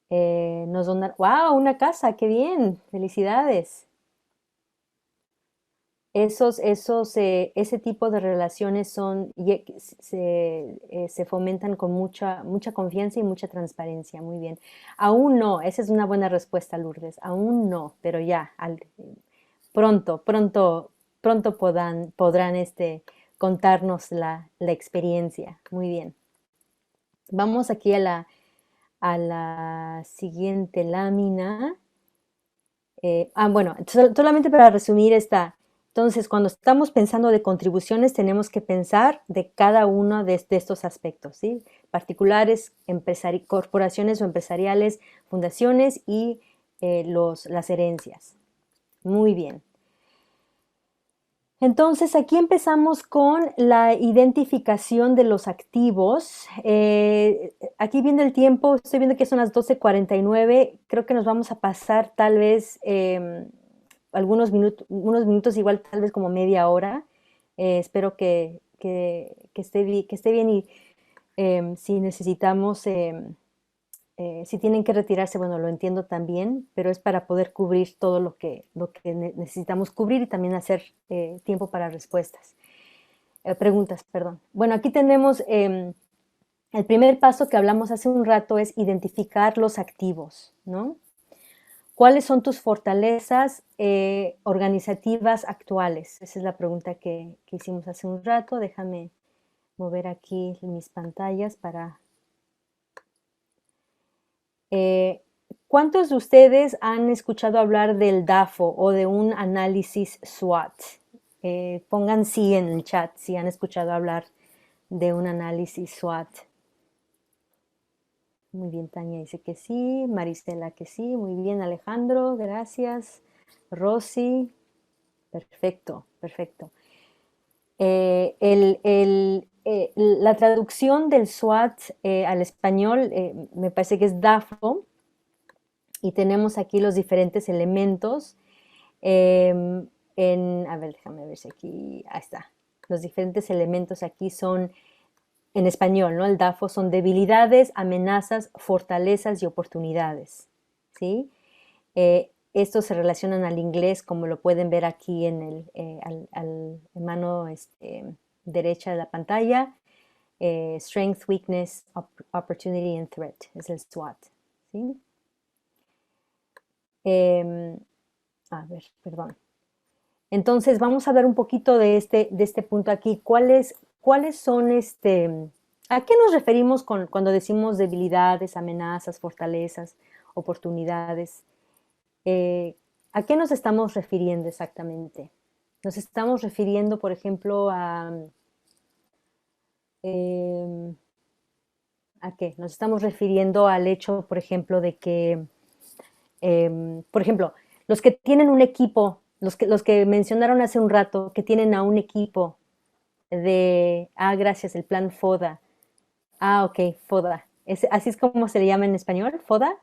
nos donan. ¡Wow! Una casa, qué bien. Felicidades. Ese tipo de relaciones se fomentan con mucha confianza y mucha transparencia. Muy bien. Aún no, esa es una buena respuesta, Lourdes. Aún no, pero ya, pronto podrán contarnos la experiencia. Muy bien. Vamos aquí a la siguiente lámina. Bueno, solamente para resumir entonces, cuando estamos pensando de contribuciones, tenemos que pensar de cada uno de estos aspectos, ¿sí? Particulares, corporaciones o empresariales, fundaciones y las herencias. Muy bien. Entonces, aquí empezamos con la identificación de los activos. Aquí viendo el tiempo, estoy viendo que son las 12:49. Creo que nos vamos a pasar tal vez unos minutos, igual tal vez como media hora. Espero que esté bien y si necesitamos si tienen que retirarse, bueno, lo entiendo también, pero es para poder cubrir todo lo que necesitamos cubrir y también hacer tiempo para respuestas. Preguntas, perdón. Bueno, aquí tenemos el primer paso que hablamos hace un rato es identificar los activos, ¿no? ¿Cuáles son tus fortalezas organizativas actuales? Esa es la pregunta que hicimos hace un rato. Déjame mover aquí mis pantallas para... ¿cuántos de ustedes han escuchado hablar del DAFO o de un análisis SWOT? Pongan sí en el chat si han escuchado hablar de un análisis SWOT. Muy bien, Tania dice que sí, Maristela que sí, muy bien, Alejandro, gracias. Rosy, perfecto, perfecto. La traducción del SWOT al español me parece que es DAFO y tenemos aquí los diferentes elementos. A ver, déjame ver si aquí, ahí está. Los diferentes elementos aquí son en español, ¿no? El DAFO son debilidades, amenazas, fortalezas y oportunidades, ¿sí? Estos se relacionan al inglés, como lo pueden ver aquí en mano derecha de la pantalla. Strength, weakness, opportunity and threat es el SWOT, ¿sí? A ver, perdón. Entonces, vamos a hablar un poquito de este punto aquí. ¿Cuáles son a qué nos referimos cuando decimos debilidades, amenazas, fortalezas, oportunidades? ¿A qué nos estamos refiriendo exactamente? Nos estamos refiriendo, por ejemplo, ¿a qué? Nos estamos refiriendo al hecho, por ejemplo, de que, por ejemplo, los que tienen un equipo, los que mencionaron hace un rato, que tienen a un equipo gracias, el plan FODA. Ok, FODA. ¿Así es como se le llama en español? ¿FODA?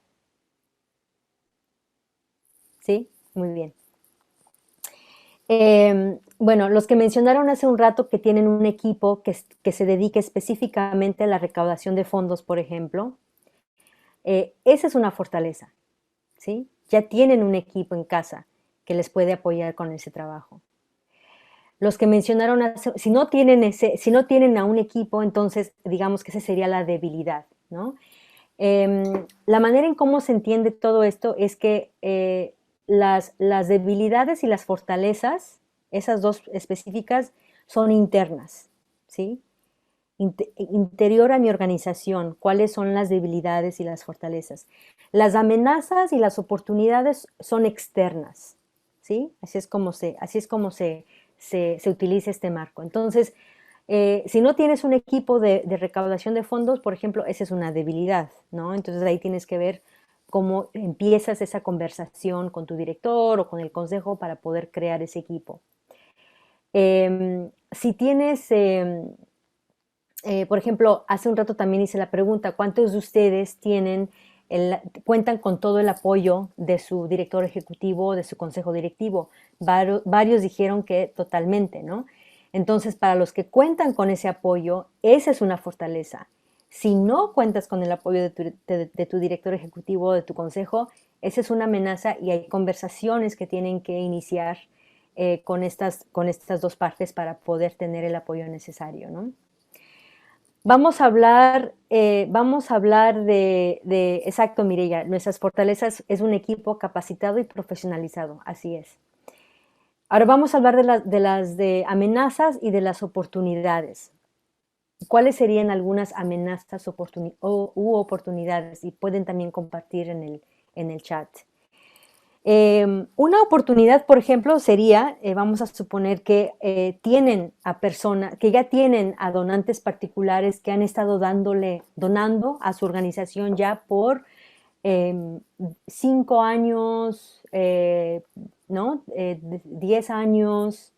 Sí, muy bien. Bueno, los que mencionaron hace un rato que tienen un equipo que se dedique específicamente a la recaudación de fondos, por ejemplo, esa es una fortaleza, ¿sí? Ya tienen un equipo en casa que les puede apoyar con ese trabajo. Los que mencionaron, si no tienen a un equipo, entonces digamos que esa sería la debilidad, ¿no? La manera en cómo se entiende todo esto es que las debilidades y las fortalezas, esas dos específicas, son internas, ¿sí? Interior a mi organización, cuáles son las debilidades y las fortalezas. Las amenazas y las oportunidades son externas, ¿sí? Así es como se utiliza este marco. Entonces, si no tienes un equipo de recaudación de fondos, por ejemplo, esa es una debilidad, ¿no? Entonces ahí tienes que ver cómo empiezas esa conversación con tu director o con el consejo para poder crear ese equipo. Si tienes, por ejemplo, hace un rato también hice la pregunta, ¿cuántos de ustedes cuentan con todo el apoyo de su director ejecutivo, de su consejo directivo? Varios dijeron que totalmente, ¿no? Entonces, para los que cuentan con ese apoyo, esa es una fortaleza. Si no cuentas con el apoyo de tu director ejecutivo, de tu consejo, esa es una amenaza y hay conversaciones que tienen que iniciar con estas dos partes para poder tener el apoyo necesario, ¿no? Vamos a hablar exacto, Mireya, nuestras fortalezas es un equipo capacitado y profesionalizado, así es. Ahora vamos a hablar de las amenazas y de las oportunidades. ¿Cuáles serían algunas amenazas u oportunidades? Y pueden también compartir en el chat. Una oportunidad, por ejemplo, sería, vamos a suponer que que ya tienen a donantes particulares que han estado donando a su organización ya por 5 años, ¿no? 10 años.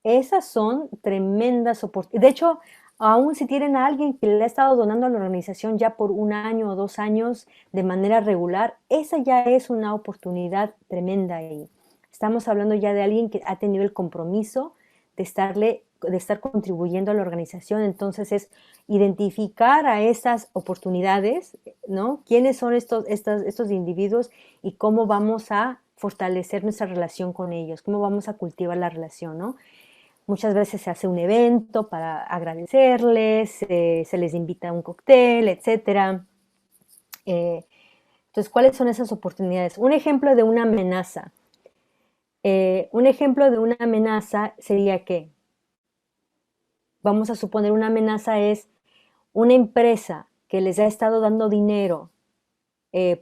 Esas son tremendas oportunidades. De hecho, aún si tienen a alguien que le ha estado donando a la organización ya por 1 año o 2 años de manera regular, esa ya es una oportunidad tremenda ahí. Estamos hablando ya de alguien que ha tenido el compromiso de estarle de estar contribuyendo a la organización. Entonces es identificar a esas oportunidades, ¿no? ¿Quiénes son estos individuos y cómo vamos a fortalecer nuestra relación con ellos? ¿Cómo vamos a cultivar la relación, ¿no? Muchas veces se hace un evento para agradecerles, se les invita a un cóctel, etcétera. Entonces, ¿cuáles son esas oportunidades? Un ejemplo de una amenaza. Un ejemplo de una amenaza sería que, vamos a suponer, una amenaza es una empresa que les ha estado dando dinero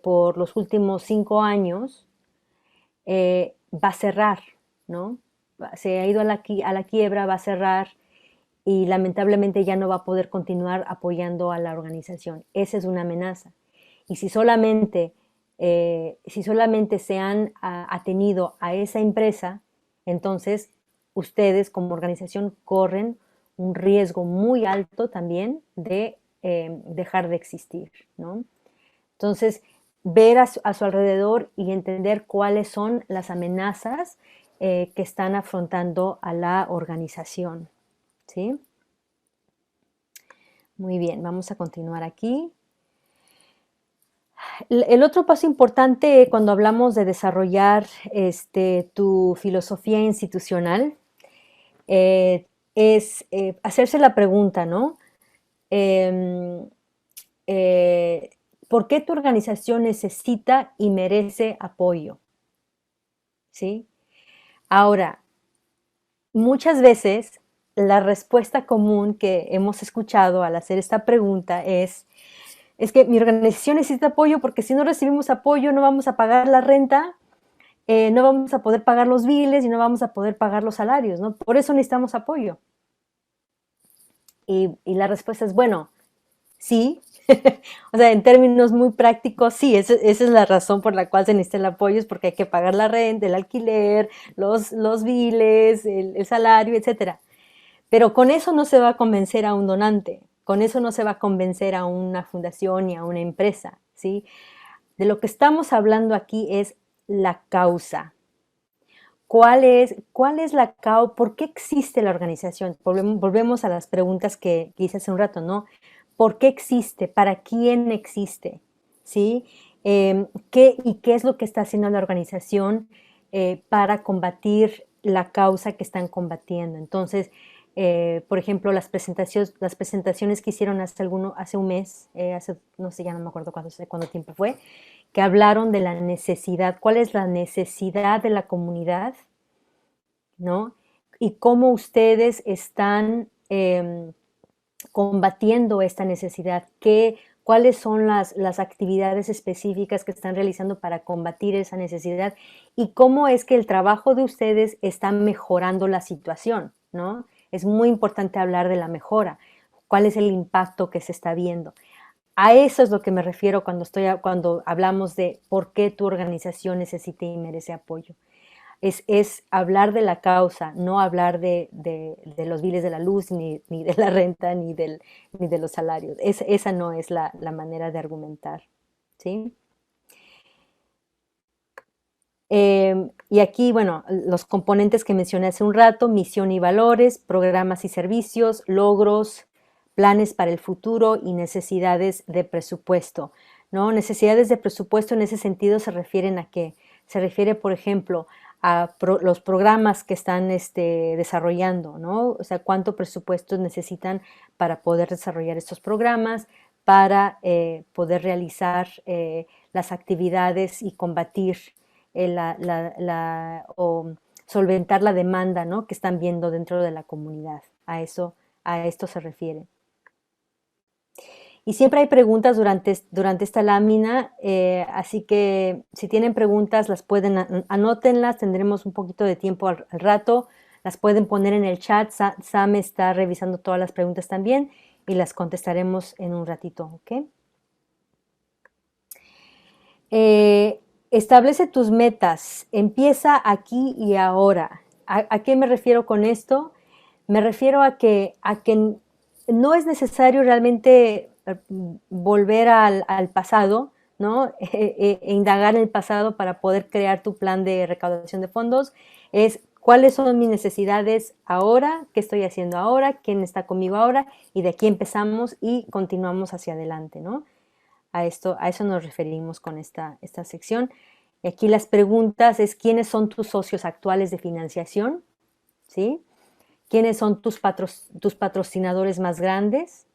por los últimos 5 años, va a cerrar, ¿no? Se ha ido a la quiebra, va a cerrar y lamentablemente ya no va a poder continuar apoyando a la organización. Esa es una amenaza. Y si solamente se han atenido a esa empresa, entonces ustedes como organización corren un riesgo muy alto también de dejar de existir, ¿no? Entonces, ver a su alrededor y entender cuáles son las amenazas que están afrontando a la organización, ¿sí? Muy bien, vamos a continuar aquí. El otro paso importante cuando hablamos de desarrollar tu filosofía institucional es hacerse la pregunta, ¿no? Eh, eh, ¿Por qué tu organización necesita y merece apoyo? ¿Sí? Ahora, muchas veces la respuesta común que hemos escuchado al hacer esta pregunta es que mi organización necesita apoyo porque si no recibimos apoyo no vamos a pagar la renta, no vamos a poder pagar los biles y no vamos a poder pagar los salarios, ¿no? Por eso necesitamos apoyo. Y la respuesta es, bueno, sí, o sea, en términos muy prácticos, sí, esa es la razón por la cual se necesita el apoyo, es porque hay que pagar la renta, el alquiler, los biles, el salario, etcétera. Pero con eso no se va a convencer a un donante, con eso no se va a convencer a una fundación ni a una empresa, ¿sí? De lo que estamos hablando aquí es la causa. ¿Cuál es la causa? ¿Por qué existe la organización? Volvemos a las preguntas que hice hace un rato, ¿no? ¿Por qué existe? ¿Para quién existe? ¿Sí? ¿Qué es lo que está haciendo la organización para combatir la causa que están combatiendo? Entonces, por ejemplo, las presentaciones que hicieron hace un mes, no sé, ya no me acuerdo cuánto tiempo fue, que hablaron de la necesidad, cuál es la necesidad de la comunidad, ¿no? Y cómo ustedes están combatiendo esta necesidad, cuáles son las actividades específicas que están realizando para combatir esa necesidad y cómo es que el trabajo de ustedes está mejorando la situación, ¿no? Es muy importante hablar de la mejora, cuál es el impacto que se está viendo. A eso es lo que me refiero cuando hablamos de por qué tu organización necesita y merece apoyo. Es hablar de la causa, no hablar de los biles de la luz, ni de la renta, ni de los salarios. Esa no es la manera de argumentar, ¿sí? Y aquí, bueno, los componentes que mencioné hace un rato: misión y valores, programas y servicios, logros, planes para el futuro y necesidades de presupuesto, ¿no? Necesidades de presupuesto en ese sentido se refieren a qué? Se refiere, por ejemplo, a los programas que están desarrollando, ¿no? O sea, cuánto presupuesto necesitan para poder desarrollar estos programas, para poder realizar las actividades y combatir o solventar la demanda, ¿no?, que están viendo dentro de la comunidad. A esto se refiere. Y siempre hay preguntas durante esta lámina, así que si tienen preguntas, anótenlas, tendremos un poquito de tiempo al rato, las pueden poner en el chat. Sam está revisando todas las preguntas también y las contestaremos en un ratito, ¿ok? Establece tus metas, empieza aquí y ahora. ¿A qué me refiero con esto? Me refiero a que no es necesario realmente volver al pasado, ¿no? Indagar en el pasado para poder crear tu plan de recaudación de fondos. Es ¿Cuáles son mis necesidades ahora? ¿Qué estoy haciendo ahora? ¿Quién está conmigo ahora? Y de aquí empezamos y continuamos hacia adelante, ¿no? A eso nos referimos con esta sección. Y aquí las preguntas es, ¿quiénes son tus socios actuales de financiación? ¿Sí? ¿Quiénes son tus patrocinadores más grandes?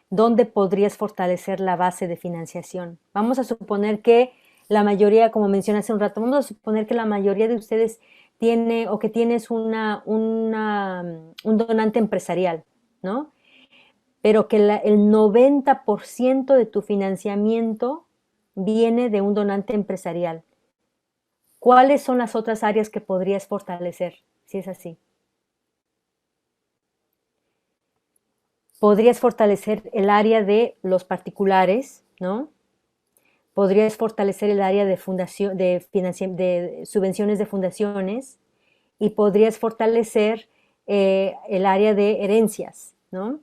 ¿Dónde podrías fortalecer la base de financiación? Vamos a suponer que la mayoría, como mencioné hace un rato, vamos a suponer que la mayoría de ustedes tiene o que tienes un donante empresarial, ¿no? Pero que el 90% de tu financiamiento viene de un donante empresarial. ¿Cuáles son las otras áreas que podrías fortalecer si es así? Podrías fortalecer el área de los particulares, ¿no? Podrías fortalecer el área de fundación, de subvenciones de fundaciones y podrías fortalecer el área de herencias, ¿no?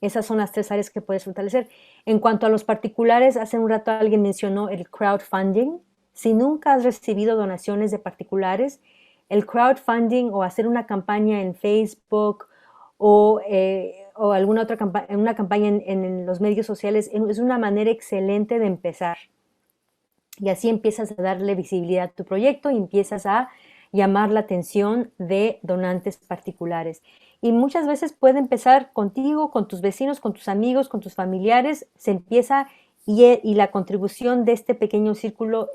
Esas son las tres áreas que puedes fortalecer. En cuanto a los particulares, hace un rato alguien mencionó el crowdfunding. Si nunca has recibido donaciones de particulares, el crowdfunding o hacer una campaña en Facebook o alguna otra una campaña en los medios sociales es una manera excelente de empezar. Y así empiezas a darle visibilidad a tu proyecto y empiezas a llamar la atención de donantes particulares. Y muchas veces puede empezar contigo, con tus vecinos, con tus amigos, con tus familiares. Se empieza y la contribución de este pequeño círculo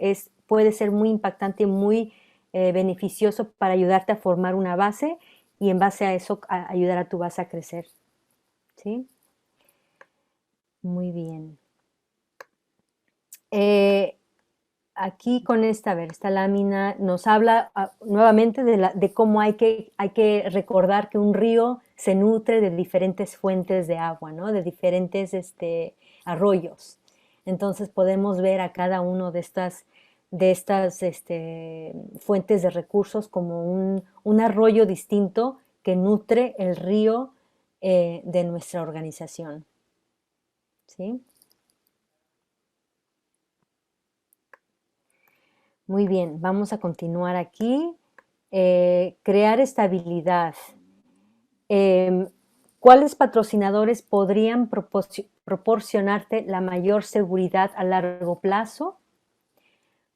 puede ser muy impactante y muy beneficioso para ayudarte a formar una base y en base a eso ayudar a tu base a crecer. ¿Sí? Muy bien. Aquí con esta lámina nos habla nuevamente de cómo hay que recordar que un río se nutre de diferentes fuentes de agua, ¿no? De diferentes arroyos. Entonces podemos ver a cada uno de estas fuentes de recursos como un arroyo distinto que nutre el río de nuestra organización. ¿Sí? Muy bien, vamos a continuar aquí. Crear estabilidad. ¿Cuáles patrocinadores podrían proporcionarte la mayor seguridad a largo plazo?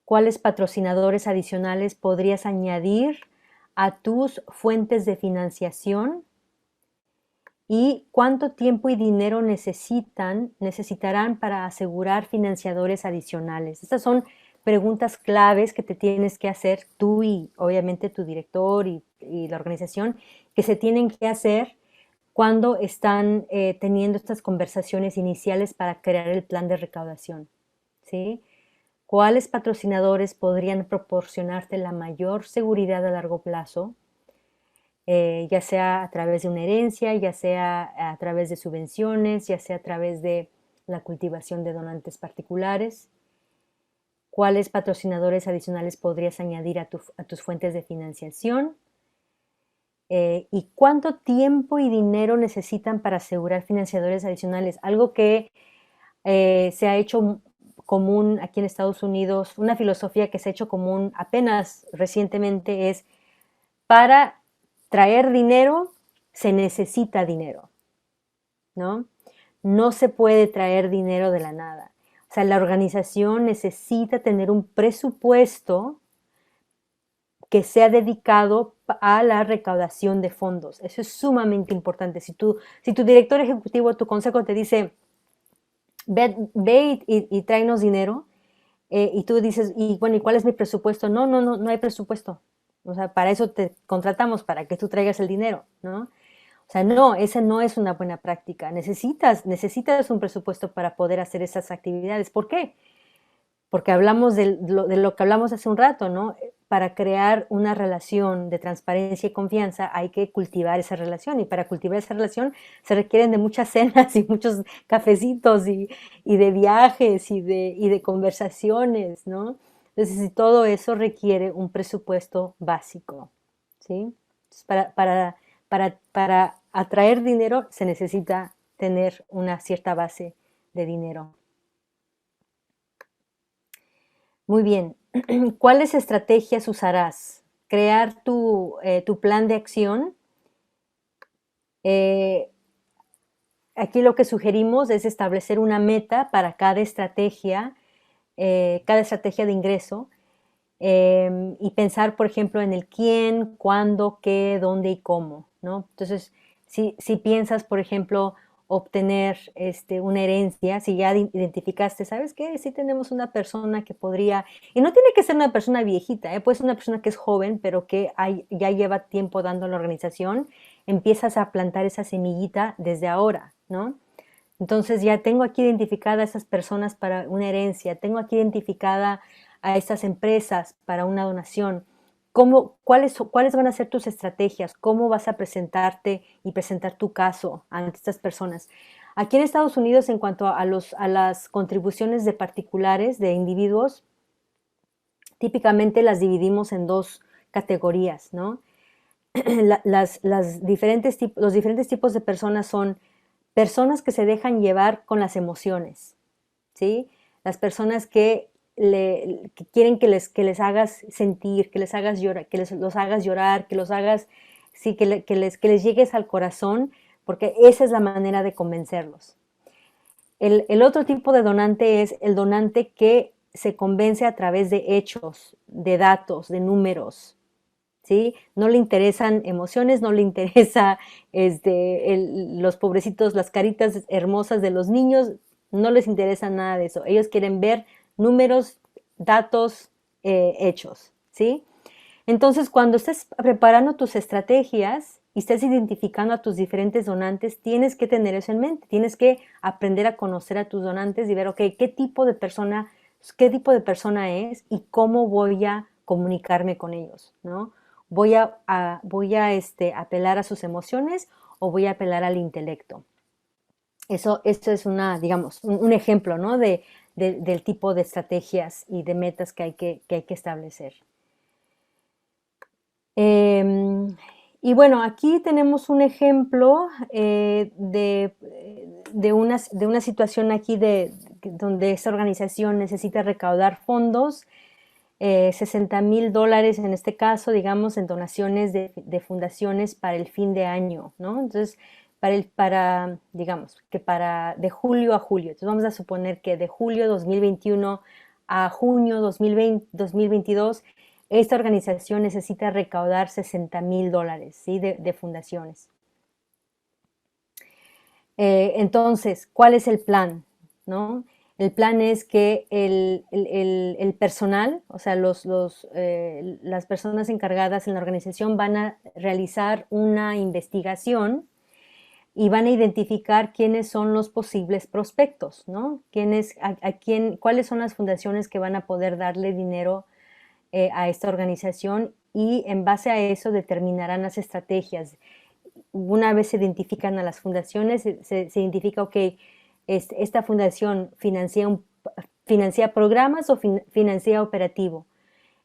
¿Cuáles patrocinadores adicionales podrías añadir a tus fuentes de financiación? ¿Y cuánto tiempo y dinero necesitarán para asegurar financiadores adicionales? Estas son preguntas claves que te tienes que hacer tú y obviamente tu director y la organización, que se tienen que hacer cuando están teniendo estas conversaciones iniciales para crear el plan de recaudación, ¿sí? ¿Cuáles patrocinadores podrían proporcionarte la mayor seguridad a largo plazo? Ya sea a través de una herencia, ya sea a través de subvenciones, ya sea a través de la cultivación de donantes particulares. ¿Cuáles patrocinadores adicionales podrías añadir a tus fuentes de financiación? ¿Y cuánto tiempo y dinero necesitan para asegurar financiadores adicionales? Algo que se ha hecho común aquí en Estados Unidos, una filosofía que se ha hecho común apenas recientemente es: para traer dinero se necesita dinero, ¿no? No se puede traer dinero de la nada. O sea, la organización necesita tener un presupuesto que sea dedicado a la recaudación de fondos. Eso es sumamente importante. Si tu director ejecutivo, tu consejo te dice, ve y tráenos dinero, y tú dices, y bueno, ¿y cuál es mi presupuesto? No hay presupuesto. O sea, para eso te contratamos, para que tú traigas el dinero, ¿no? O sea, no, esa no es una buena práctica. Necesitas un presupuesto para poder hacer esas actividades. ¿Por qué? Porque hablamos de lo que hablamos hace un rato, ¿no? Para crear una relación de transparencia y confianza hay que cultivar esa relación, y para cultivar esa relación se requieren de muchas cenas y muchos cafecitos y de viajes y de conversaciones, ¿no? Entonces, si todo eso requiere un presupuesto básico, ¿sí? Entonces, para atraer dinero se necesita tener una cierta base de dinero. Muy bien. ¿Cuáles estrategias usarás crear tu plan de acción. Eh, Aquí lo que sugerimos es establecer una meta para cada estrategia de ingreso, y pensar, por ejemplo, en el quién, cuándo, qué, dónde y cómo, ¿no? Entonces, si piensas, por ejemplo, obtener una herencia, si ya identificaste, ¿sabes qué? Si tenemos una persona que podría, y no tiene que ser una persona viejita, puede ser una persona que es joven, pero que ya lleva tiempo dando en la organización, empiezas a plantar esa semillita desde ahora, ¿no? Entonces ya tengo aquí identificada a esas personas para una herencia, tengo aquí identificada a estas empresas para una donación. ¿Cuáles van a ser tus estrategias? ¿Cómo vas a presentarte y presentar tu caso ante estas personas? Aquí en Estados Unidos, en cuanto a las contribuciones de particulares, de individuos, típicamente las dividimos en dos categorías, ¿no? Los diferentes tipos de personas son personas que se dejan llevar con las emociones, ¿sí? Las personas que quieren que les hagas sentir, que les hagas llorar, los hagas llorar, que los hagas, sí, que les llegues al corazón, porque esa es la manera de convencerlos. El otro tipo de donante es el donante que se convence a través de hechos, de datos, de números, ¿sí? No le interesan emociones, no le interesa los pobrecitos, las caritas hermosas de los niños, no les interesa nada de eso. Ellos quieren ver números, datos, hechos, ¿sí? Entonces, cuando estés preparando tus estrategias y estés identificando a tus diferentes donantes, tienes que tener eso en mente, tienes que aprender a conocer a tus donantes y ver, ok, qué tipo de persona es y cómo voy a comunicarme con ellos, ¿no? Voy a apelar a sus emociones o voy a apelar al intelecto. Esto es digamos, un ejemplo, ¿no? Del tipo de estrategias y de metas que hay que establecer. Y bueno, aquí tenemos un ejemplo de una situación aquí donde esta organización necesita recaudar fondos, $60,000 en este caso, digamos, en donaciones de fundaciones para el fin de año, ¿no? Entonces, digamos, que de julio a julio. Entonces, vamos a suponer que de julio 2021 a junio 2022, esta organización necesita recaudar $60,000, ¿sí? De fundaciones. Entonces, ¿cuál es el plan? ¿No? El plan es que el personal, o sea, las personas encargadas en la organización van a realizar una investigación y van a identificar quiénes son los posibles prospectos, ¿no? Cuáles son las fundaciones que van a poder darle dinero a esta organización, y en base a eso determinarán las estrategias. Una vez se identifican a las fundaciones, se identifica, ok, esta fundación financia programas o financia operativo.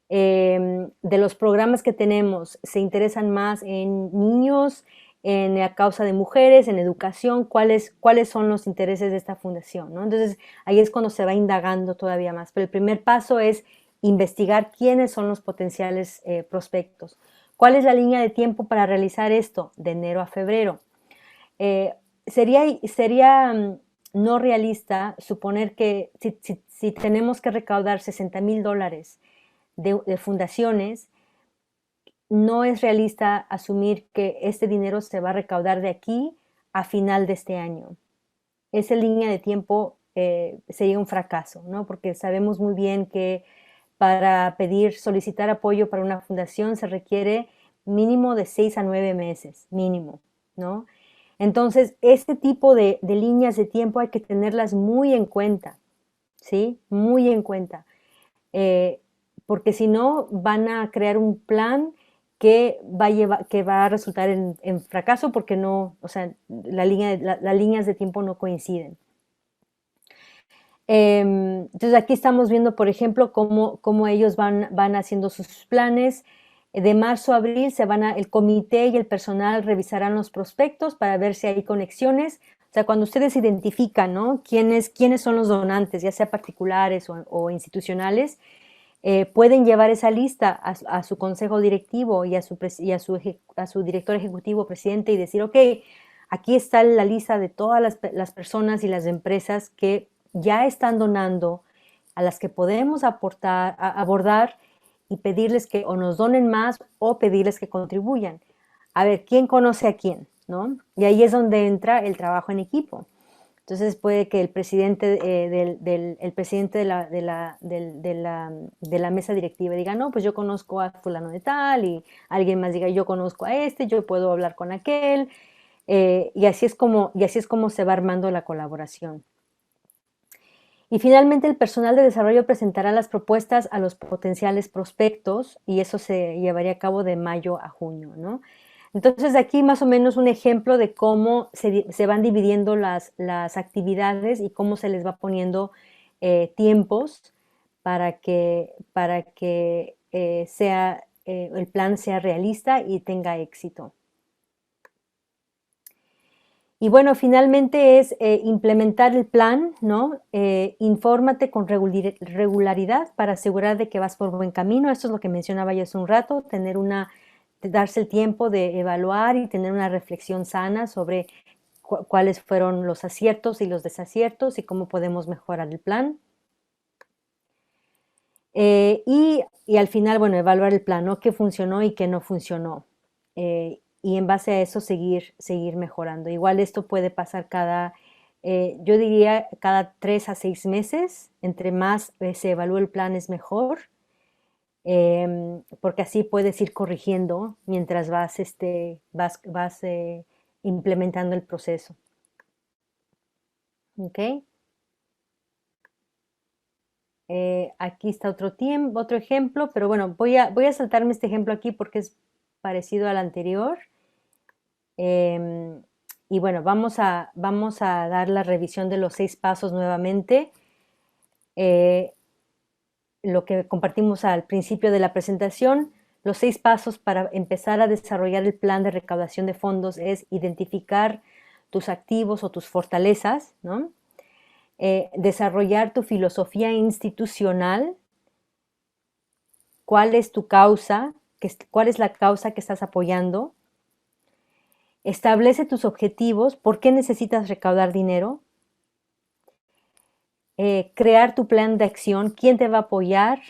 De los programas que tenemos, se interesan más en niños, en la causa de mujeres, en educación, cuáles son los intereses de esta fundación, ¿no? Entonces, ahí es cuando se va indagando todavía más. Pero el primer paso es investigar quiénes son los potenciales prospectos. ¿Cuál es la línea de tiempo para realizar esto? De enero a febrero. Sería no realista suponer que si tenemos que recaudar $60,000 de fundaciones, no es realista asumir que este dinero se va a recaudar de aquí a final de este año. Esa línea de tiempo sería un fracaso, ¿no? Porque sabemos muy bien que para solicitar apoyo para una fundación se requiere mínimo de 6 a 9 meses, mínimo, ¿no? Entonces, este tipo de líneas de tiempo hay que tenerlas muy en cuenta, ¿sí? Muy en cuenta. Porque si no, van a crear un plan que va a resultar en fracaso, porque no, o sea, las líneas de tiempo no coinciden. Entonces aquí estamos viendo, por ejemplo, cómo ellos van haciendo sus planes. De marzo a abril el comité y el personal revisarán los prospectos para ver si hay conexiones. O sea, cuando ustedes identifican, ¿no?, quiénes son los donantes, ya sea particulares o institucionales, pueden llevar esa lista a su consejo directivo y a su director ejecutivo, presidente, y decir, ok, aquí está la lista de todas las personas y las empresas que ya están donando, a las que podemos abordar y pedirles que o nos donen más o pedirles que contribuyan. A ver, ¿quién conoce a quién? ¿No? Y ahí es donde entra el trabajo en equipo. Entonces puede que el presidente, el presidente de la mesa directiva diga, no, pues yo conozco a fulano de tal, y alguien más diga, yo conozco a este, yo puedo hablar con aquel, y así es como se va armando la colaboración. Y finalmente el personal de desarrollo presentará las propuestas a los potenciales prospectos, y eso se llevaría a cabo de mayo a junio, ¿no? Entonces aquí más o menos un ejemplo de cómo se van dividiendo las actividades y cómo se les va poniendo tiempos para que el plan sea realista y tenga éxito. Y bueno, finalmente es implementar el plan, ¿no? Infórmate con regularidad para asegurar de que vas por buen camino. Esto es lo que mencionaba yo hace un rato, darse el tiempo de evaluar y tener una reflexión sana sobre cuáles fueron los aciertos y los desaciertos y cómo podemos mejorar el plan. Y al final, bueno, evaluar el plan, ¿no? ¿Qué funcionó y qué no funcionó? Y en base a eso seguir mejorando. Igual esto puede pasar yo diría cada 3 a 6 meses. Entre más se evalúe el plan es mejor, porque así puedes ir corrigiendo mientras vas implementando el proceso. ¿Ok? Aquí está otro ejemplo, pero bueno, voy a saltarme este ejemplo aquí porque es parecido al anterior. Y bueno, vamos a dar la revisión de los 6 pasos nuevamente. Lo que compartimos al principio de la presentación, los 6 pasos para empezar a desarrollar el plan de recaudación de fondos es identificar tus activos o tus fortalezas, ¿no? Desarrollar tu filosofía institucional. ¿Cuál es tu causa? ¿Cuál es la causa que estás apoyando? Establece tus objetivos. ¿Por qué necesitas recaudar dinero? Crear tu plan de acción. ¿Quién te va a apoyar?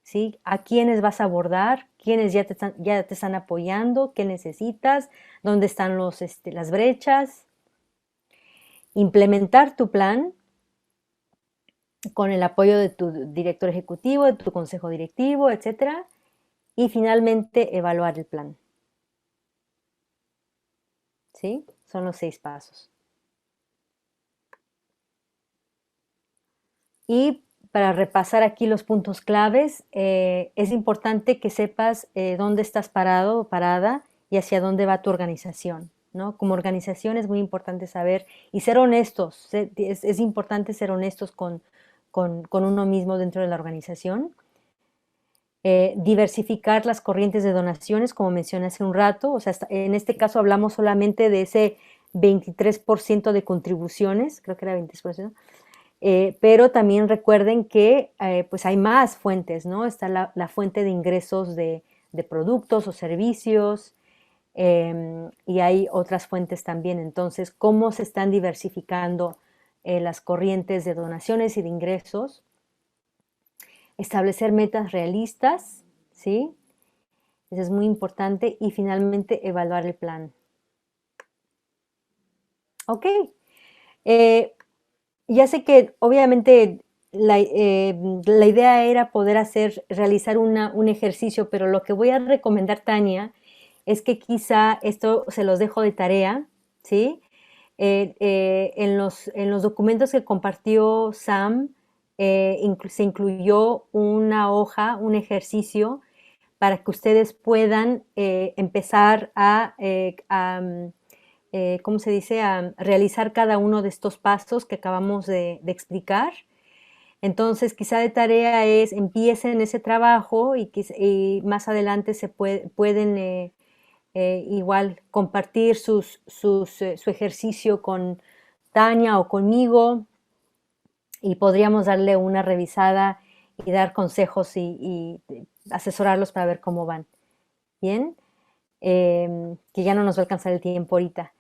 ¿Sí? ¿A quiénes vas a abordar? ¿Quiénes ya te están apoyando? ¿Qué necesitas? ¿Dónde están las brechas? Implementar tu plan con el apoyo de tu director ejecutivo, de tu consejo directivo, etcétera. Y finalmente evaluar el plan. ¿Sí? Son los 6 pasos. Y para repasar aquí los puntos claves, es importante que sepas dónde estás parado o parada y hacia dónde va tu organización, ¿no? Como organización es muy importante saber y ser honestos. Es importante ser honestos con uno mismo dentro de la organización. Diversificar las corrientes de donaciones, como mencioné hace un rato. O sea, en este caso hablamos solamente de ese 23% de contribuciones, creo que era 23%. Pero también recuerden que pues hay más fuentes, ¿no? Está la fuente de ingresos de productos o servicios, y hay otras fuentes también. Entonces, ¿cómo se están diversificando las corrientes de donaciones y de ingresos? Establecer metas realistas, ¿sí? Eso es muy importante. Y finalmente, evaluar el plan. Ok. Ya sé que obviamente la idea era poder realizar un ejercicio, pero lo que voy a recomendar, Tania, es que quizá esto se los dejo de tarea, ¿sí? En los documentos que compartió Sam, se incluyó una hoja, un ejercicio, para que ustedes puedan empezar ¿cómo se dice?, a realizar cada uno de estos pasos que acabamos de explicar. Entonces, quizá de tarea es empiecen ese trabajo y más adelante pueden igual compartir su ejercicio con Tania o conmigo, y podríamos darle una revisada y dar consejos y asesorarlos para ver cómo van. Bien, que ya no nos va a alcanzar el tiempo ahorita.